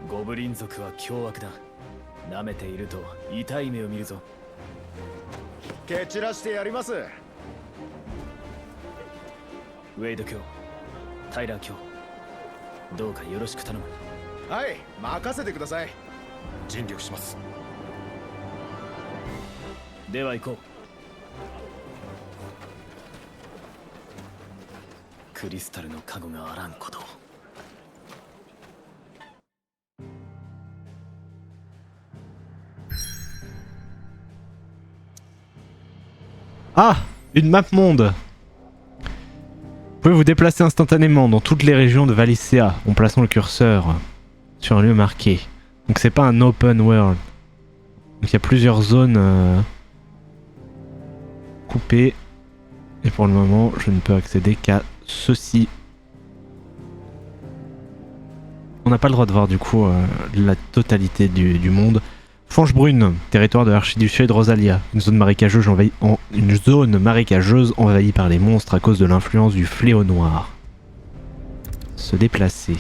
ゴブリン族は凶悪だ。舐めていると痛い目を見るぞ。蹴散らしてやります。ウェイド卿、タイラー卿、どうかよろしく頼む。はい、任せてください。尽力します。では行こう。クリスタルの加護があらんこと。Ah, une map monde. Vous pouvez vous déplacer instantanément dans toutes les régions de Valicea en plaçant le curseur sur un lieu marqué. Donc c'est pas un open world. Donc il y a plusieurs zones coupées. Et pour le moment, je ne peux accéder qu'à ceci. On n'a pas le droit de voir du coup la totalité du monde. Fange Brune, territoire de l'archiduché de Rosalia, une zone marécageuse envahie par les monstres à cause de l'influence du fléau noir. Se déplacer.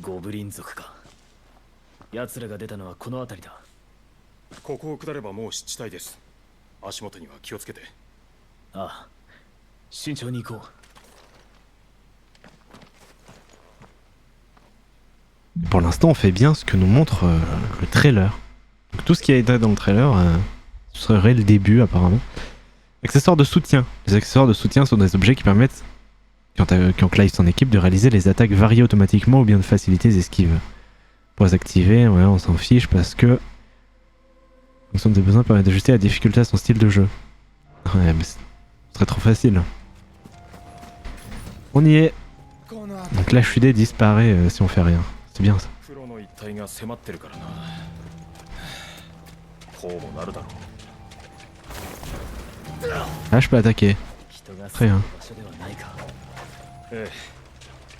ゴブリン族か。奴らが出たのはこの辺りだ。ここを下ればもう湿地帯です。足元には気をつけて。ああ、慎重に行こう。Pour l'instant, on fait bien ce que nous montre le trailer. Donc, tout ce qui a été dans le trailer serait le début apparemment. Accessoires de soutien. Les accessoires de soutien sont des objets qui permettent, quand Clive s'en équipe, de réaliser les attaques variées automatiquement ou bien de faciliter les esquives. Pour les activer, ouais, on s'en fiche parce que en fonction des besoins permet d'ajuster la difficulté à son style de jeu. Ouais, mais ce serait trop facile. On y est. Donc la Shudé disparaît si on fait rien. C'est bien ça. Ah, je peux attaquer. Très bien.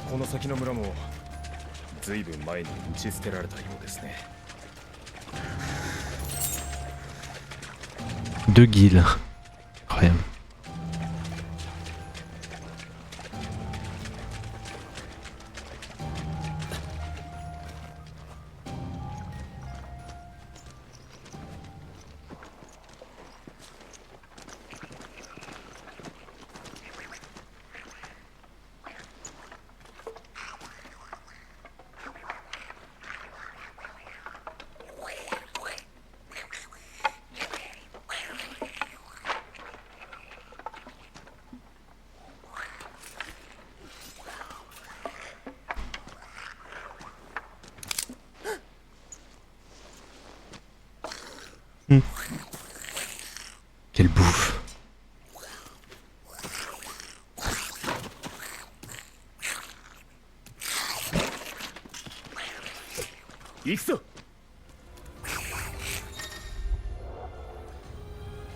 この先の村もずいぶん前に打ち捨てられたようですね。Deux guilds. Incroyable. Quelle bouffe.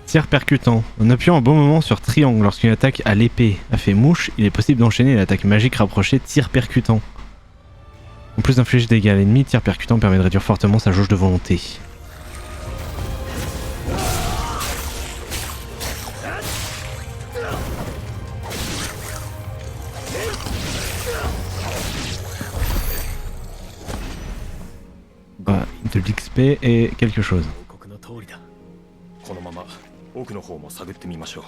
Tir percutant. En appuyant un bon moment sur triangle lorsqu'une attaque à l'épée a fait mouche, il est possible d'enchaîner l'attaque magique rapprochée tir percutant. En plus d'infliger des dégâts à l'ennemi, tir percutant permet de réduire fortement sa jauge de volonté. De l'XP et quelque chose. このまま奥の方も探ってみましょう。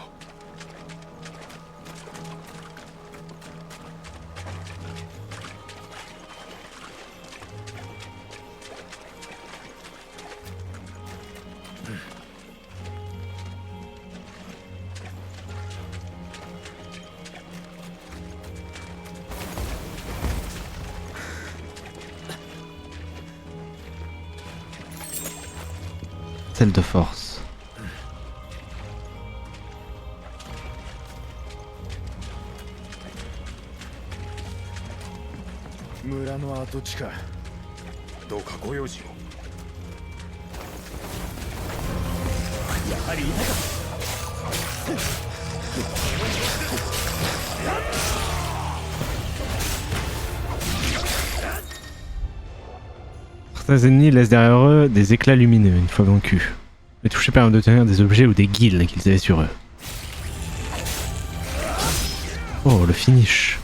Celle de force. Certains ennemis laissent derrière eux des éclats lumineux une fois vaincus. Les toucher permet d'obtenir des objets ou des guilds qu'ils avaient sur eux. Oh, le finish.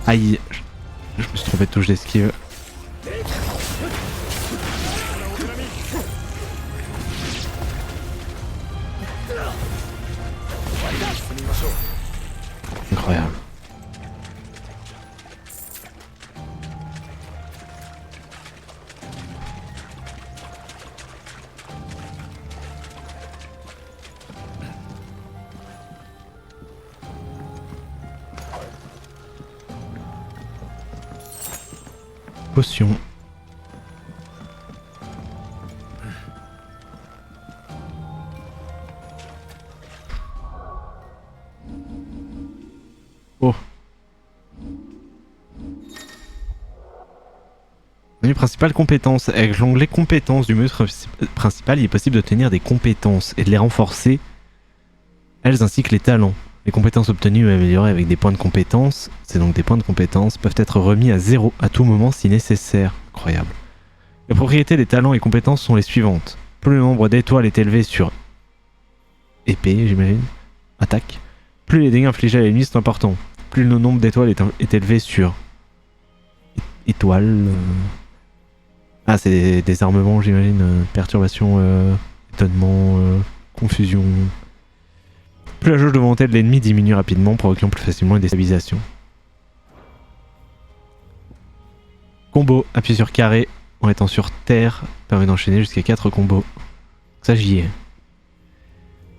Aïe, je me suis trompé de touche d'esquive. Incroyable. Potion. Oh. Menu principal compétences. Avec l'onglet compétences du menu principal, il est possible d'obtenir des compétences et de les renforcer, elles ainsi que les talents. Les compétences obtenues ou améliorées avec des points de compétences, c'est donc des points de compétences, peuvent être remis à 0 à tout moment si nécessaire. Incroyable. Les propriétés des talents et compétences sont les suivantes. Plus le nombre d'étoiles est élevé sur épée, j'imagine, attaque, plus les dégâts infligés à l'ennemi sont importants. Plus le nombre d'étoiles est élevé sur étoiles. Ah, c'est des armements, j'imagine. Perturbation, étonnement, confusion. Plus la jauge de volonté de l'ennemi diminue rapidement, provoquant plus facilement une déstabilisation. Combo, appuyez sur carré en étant sur terre, permet d'enchaîner jusqu'à 4 combos. Ça j'y ai.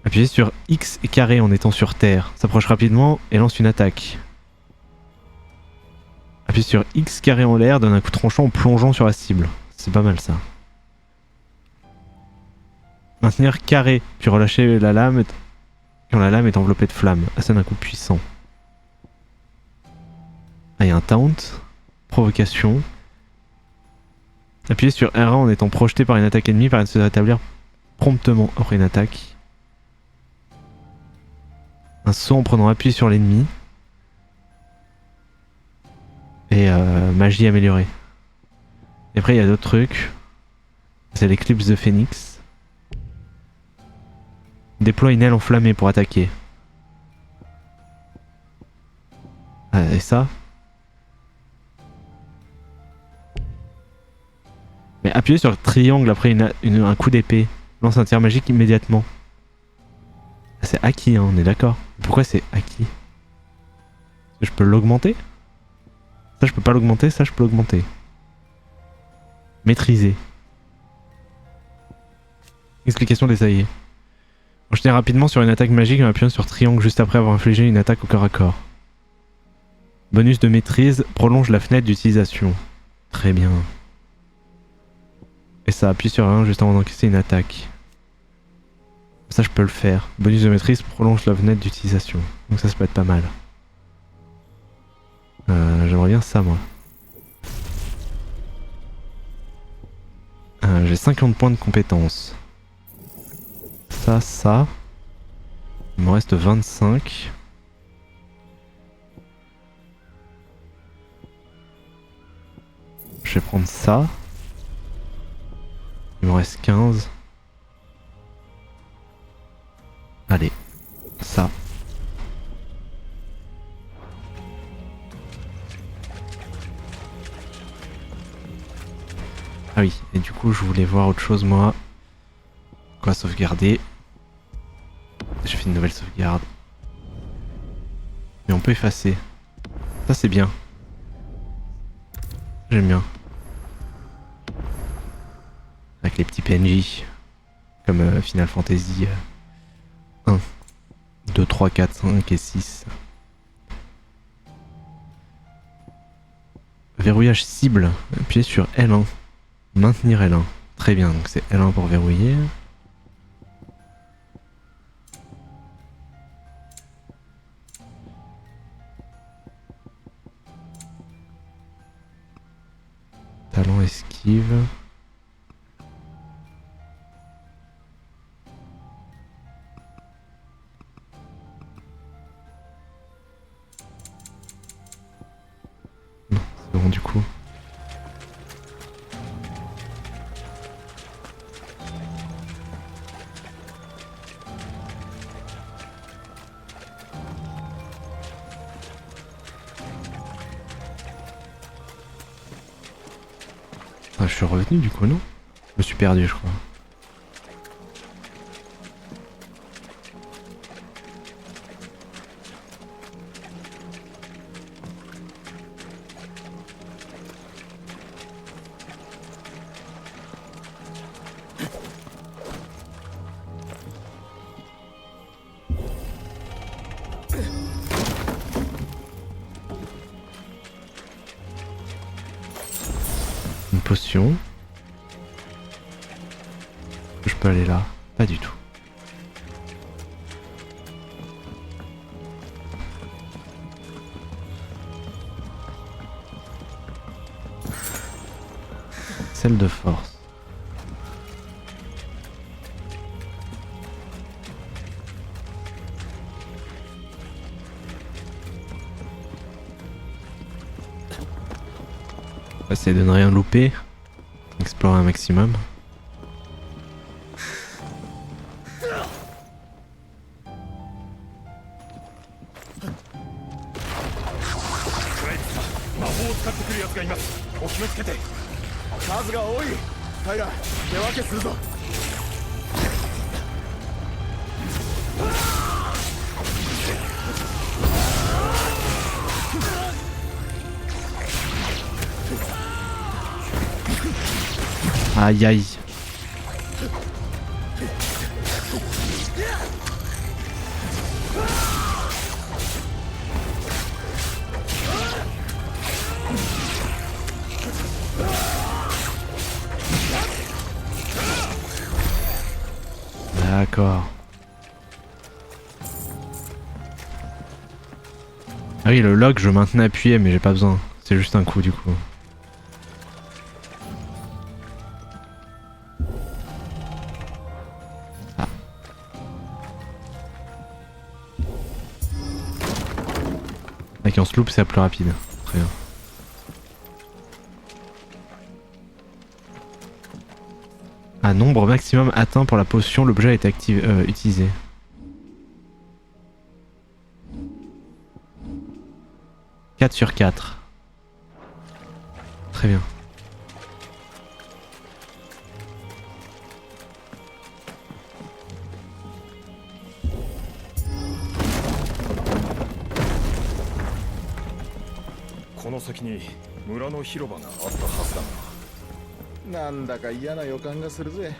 Appuyez sur X et carré en étant sur terre, s'approche rapidement et lance une attaque. Appuyez sur X carré en l'air, donne un coup tranchant en plongeant sur la cible. C'est pas mal ça. Maintenir carré, puis relâcher la lame quand la lame est enveloppée de flammes. Ah, c'est un coup puissant. Ah, il y a un taunt. Provocation. Appuyez sur R1 en étant projeté par une attaque ennemie permet de se rétablir promptement après une attaque. Un saut en prenant appui sur l'ennemi. Et magie améliorée. Et après il y a d'autres trucs. C'est l'éclipse de Phénix. Déploie une aile enflammée pour attaquer. Ah, et ça? Mais appuyez sur le triangle après un coup d'épée. Lance un tir magique immédiatement. Ah, c'est acquis, hein, on est d'accord. Pourquoi c'est acquis? Est-ce que je peux l'augmenter? Ça je peux pas l'augmenter, ça je peux l'augmenter. Maîtriser. Explication détaillée. Enchaîner rapidement sur une attaque magique en appuyant sur triangle juste après avoir infligé une attaque au corps à corps. Bonus de maîtrise, prolonge la fenêtre d'utilisation. Très bien. Et ça appuie sur R1 juste avant d'encaisser une attaque. Ça je peux le faire. Bonus de maîtrise, prolonge la fenêtre d'utilisation. Donc ça peut être pas mal. J'aimerais bien ça moi. J'ai 50 points de compétence. Ça. Il me reste 25. Je vais prendre ça. Il me reste 15. Allez, ça. Ah oui, et du coup je voulais voir autre chose moi. Quoi sauvegarder. J'ai fait une nouvelle sauvegarde. Mais on peut effacer. Ça c'est bien. J'aime bien. Avec les petits PNJ. Comme Final Fantasy 1, 2, 3, 4, 5 et 6. Verrouillage cible. Appuyez sur L1. Maintenir L1. Très bien, donc c'est L1 pour verrouiller. Talon esquive. Non, c'est bon du coup. Je suis revenu du coup, non? Je me suis perdu, je crois. Une potion. Je peux aller là? Pas du tout. Celle de force. On va essayer de ne rien louper. Explorer un maximum. Aïe aïe. d'accord. Ah oui, le lock, je maintenais appuyé, mais j'ai pas besoin. C'est juste un coup du coup. Ah. Avec un sloop, c'est plus rapide. Très bien. À nombre maximum atteint pour la potion, l'objet a été utilisé. « 4 sur 4. » Très bien.なんだか嫌な予感がするぜ。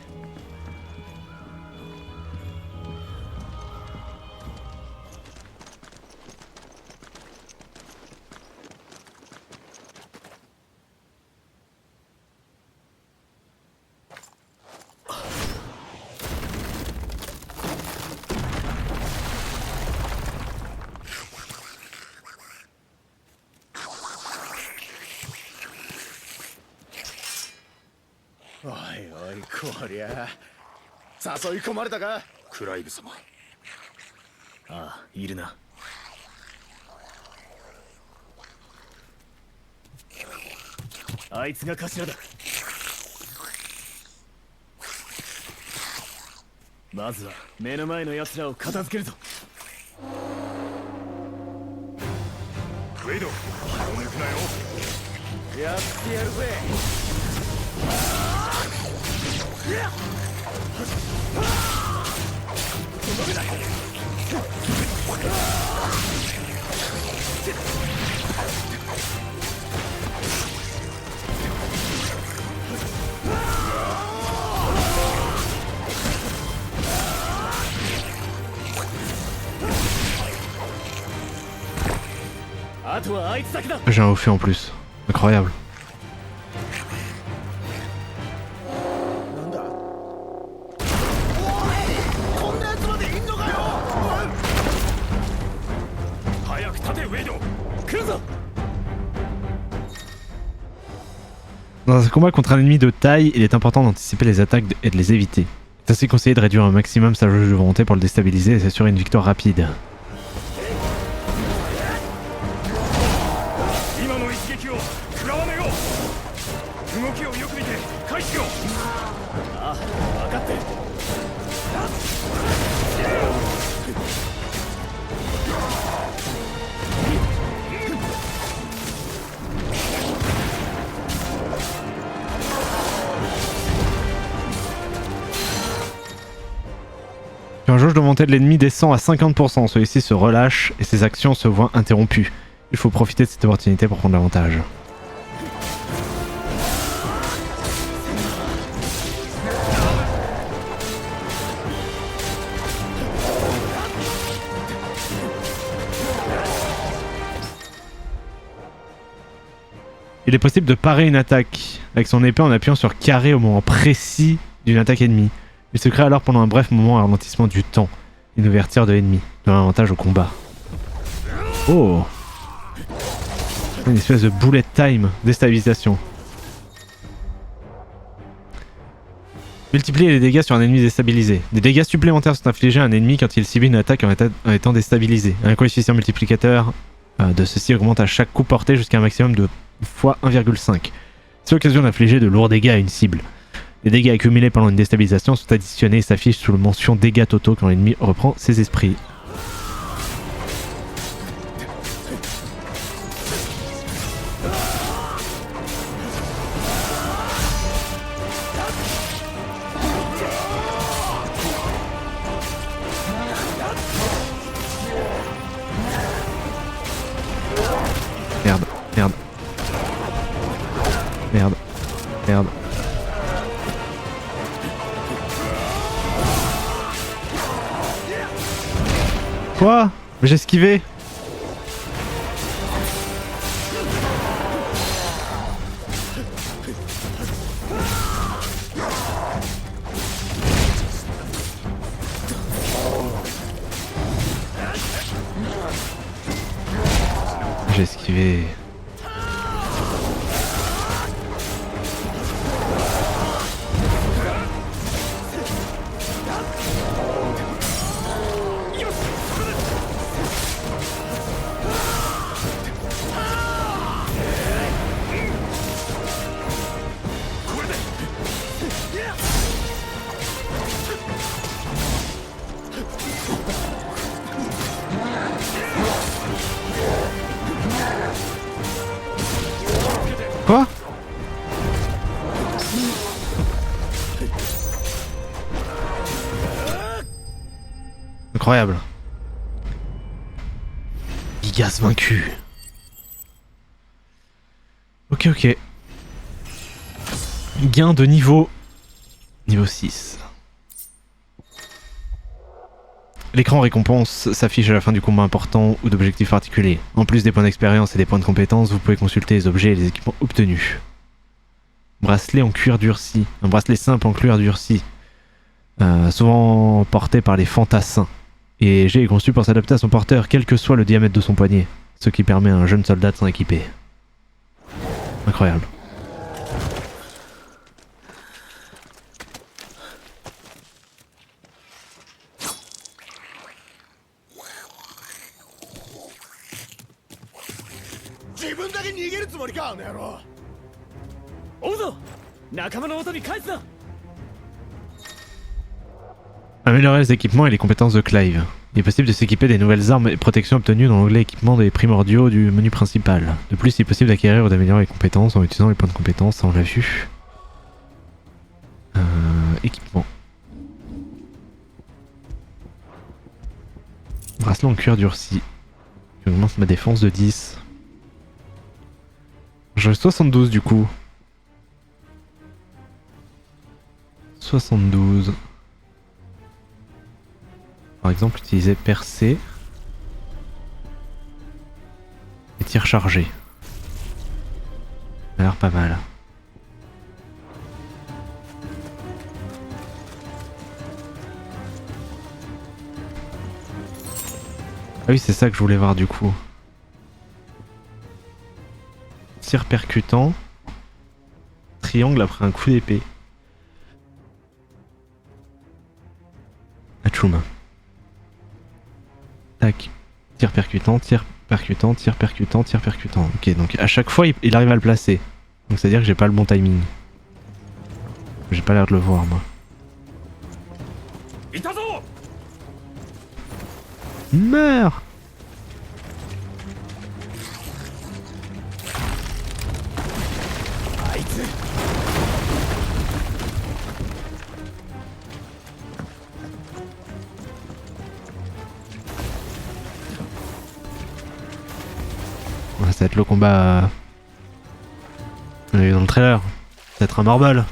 おいおい、こりゃ誘い込まれたか、クライブ様。ああ、いるな。あいつが頭だ。まずは目の前の奴らを片付けるぞ。ウェイド、気を抜くなよ。やってやるぜ。J'ai un haut en plus. Incroyable. Dans un combat contre un ennemi de taille, il est important d'anticiper les attaques et de les éviter. C'est ainsi conseillé de réduire un maximum sa jauge de volonté pour le déstabiliser et s'assurer une victoire rapide. Quand la jauge de volonté de l'ennemi descend à 50%, celui-ci se relâche et ses actions se voient interrompues. Il faut profiter de cette opportunité pour prendre l'avantage. Il est possible de parer une attaque avec son épée en appuyant sur carré au moment précis d'une attaque ennemie. Il se crée alors pendant un bref moment un ralentissement du temps, une ouverture de l'ennemi, donnant un avantage au combat. Oh! Une espèce de bullet time, déstabilisation. Multiplier les dégâts sur un ennemi déstabilisé. Des dégâts supplémentaires sont infligés à un ennemi quand il cible une attaque en étant déstabilisé. Un coefficient multiplicateur de ceci augmente à chaque coup porté jusqu'à un maximum de fois 1,5. C'est l'occasion d'infliger de lourds dégâts à une cible. Les dégâts accumulés pendant une déstabilisation sont additionnés et s'affichent sous le mention dégâts totaux quand l'ennemi reprend ses esprits. Merde, merde. Merde, merde. Quoi? Mais j'ai esquivé. j'ai esquivé. Quoi? Incroyable. Gigas vaincu. Ok, ok. Gain de niveau. Niveau 6. L'écran récompense s'affiche à la fin du combat important ou d'objectifs particuliers. En plus des points d'expérience et des points de compétence, vous pouvez consulter les objets et les équipements obtenus. Bracelet en cuir durci. Un bracelet simple en cuir durci. Souvent porté par les fantassins. Et léger est conçu pour s'adapter à son porteur, quel que soit le diamètre de son poignet. Ce qui permet à un jeune soldat de s'en équiper. Incroyable. Améliorer les équipements et les compétences de Clive. Il est possible de s'équiper des nouvelles armes et protections obtenues dans l'onglet équipement des primordiaux du menu principal. De plus, il est possible d'acquérir ou d'améliorer les compétences en utilisant les points de compétences, ça on l'a vu. Équipement. Bracelet en cuir durci. Qui augmente ma défense de 10. J'aurai 72 du coup. 72. Par exemple, utiliser percée et tir chargé. Ça a l'air pas mal. Ah oui, c'est ça que je voulais voir du coup. Tir percutant. Triangle après un coup d'épée. Atchoum. Tac. Tir percutant, tir percutant, tir percutant, tir percutant. Ok, donc à chaque fois il arrive à le placer. Donc c'est à dire que j'ai pas le bon timing. J'ai pas l'air de le voir moi. Meurs! Ça va être le combat. On a vu dans le trailer. Ça va être un marble.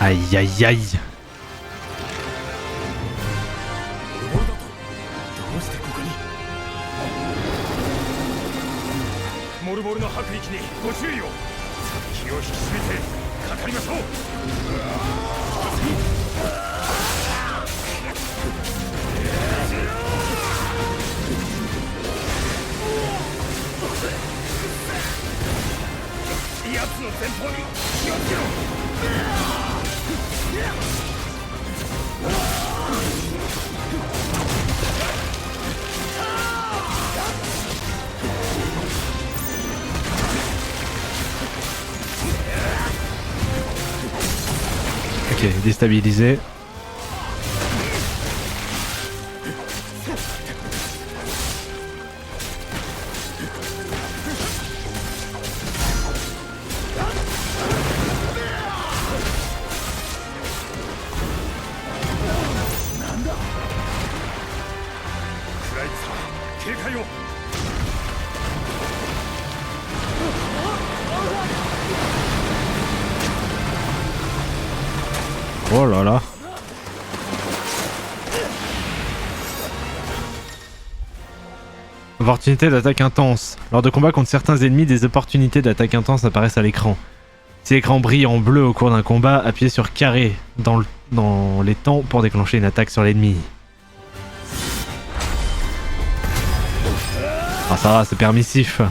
Aïe aïe aïe. Ok, déstabilisé. Opportunité d'attaque intense. Lors de combats contre certains ennemis, des opportunités d'attaque intense apparaissent à l'écran. Si l'écran brille en bleu au cours d'un combat, appuyez sur carré dans les temps pour déclencher une attaque sur l'ennemi. Ah ça va, c'est permissif.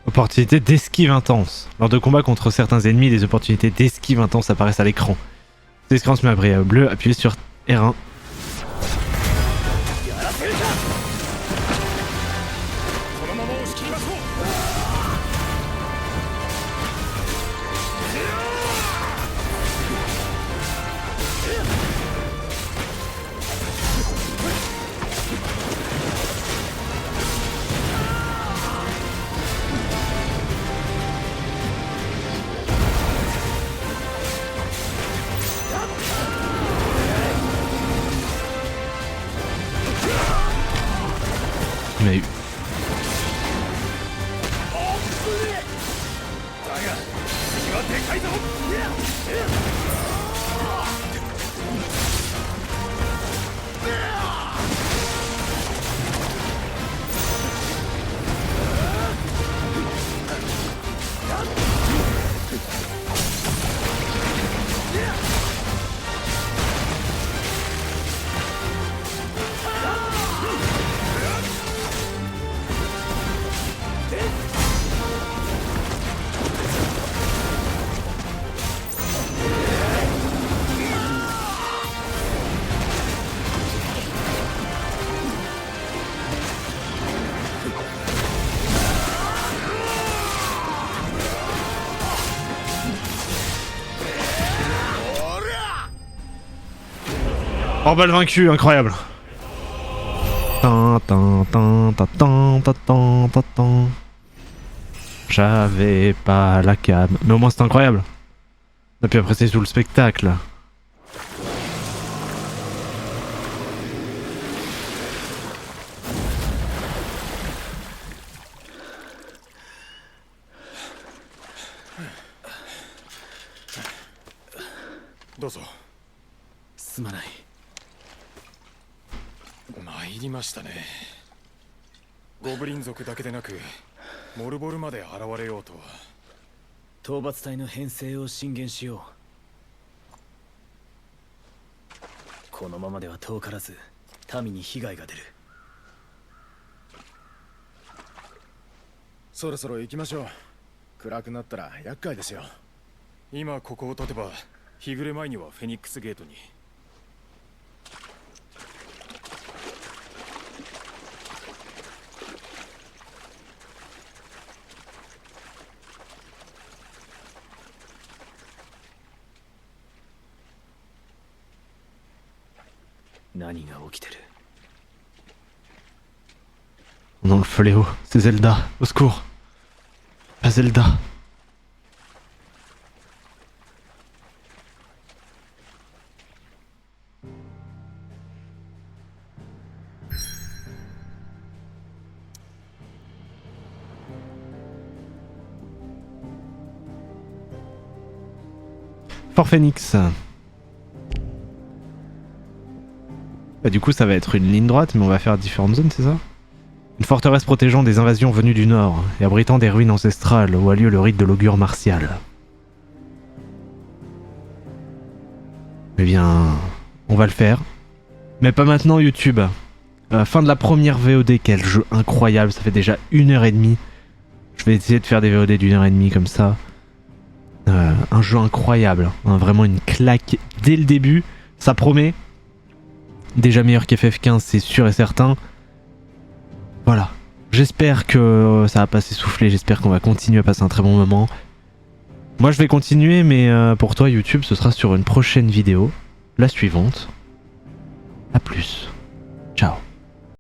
Opportunité d'esquive intense. Lors de combats contre certains ennemis, des opportunités d'esquive intense apparaissent à l'écran. Si l'écran se met à briller bleu, appuyez sur R1. Mais oh balle vaincue, incroyable. J'avais pas la cam. Mais au moins c'est incroyable. Et puis après c'est tout le spectacle. どうぞ。すまない。参りましたね。ゴブリン族だけでなくモルボルまで現れようとは。討伐隊の編成を進言しよう。このままでは遠からず民に被害が出る。そろそろ行きましょう。暗くなったら厄介ですよ。今ここを立てば日暮れ前にはフェニックスゲートに。何が起きてる？ Non, le fléau, c'est Zelda, au secours. Pas Zelda. Fort Phoenix. Bah, du coup, ça va être une ligne droite, mais on va faire différentes zones, c'est ça? Une forteresse protégeant des invasions venues du nord et abritant des ruines ancestrales où a lieu le rite de l'augure martial. Eh bien, on va le faire. Mais pas maintenant, YouTube. Fin de la première VOD, quel jeu incroyable, ça fait déjà 1h30. Je vais essayer de faire des VOD d'1h30 comme ça. Un jeu incroyable, hein, vraiment une claque dès le début, ça promet. Déjà meilleur qu'FF15, c'est sûr et certain. Voilà, j'espère que ça va pas s'essouffler, j'espère qu'on va continuer à passer un très bon moment. Moi je vais continuer, mais pour toi YouTube, ce sera sur une prochaine vidéo, la suivante. A plus, ciao.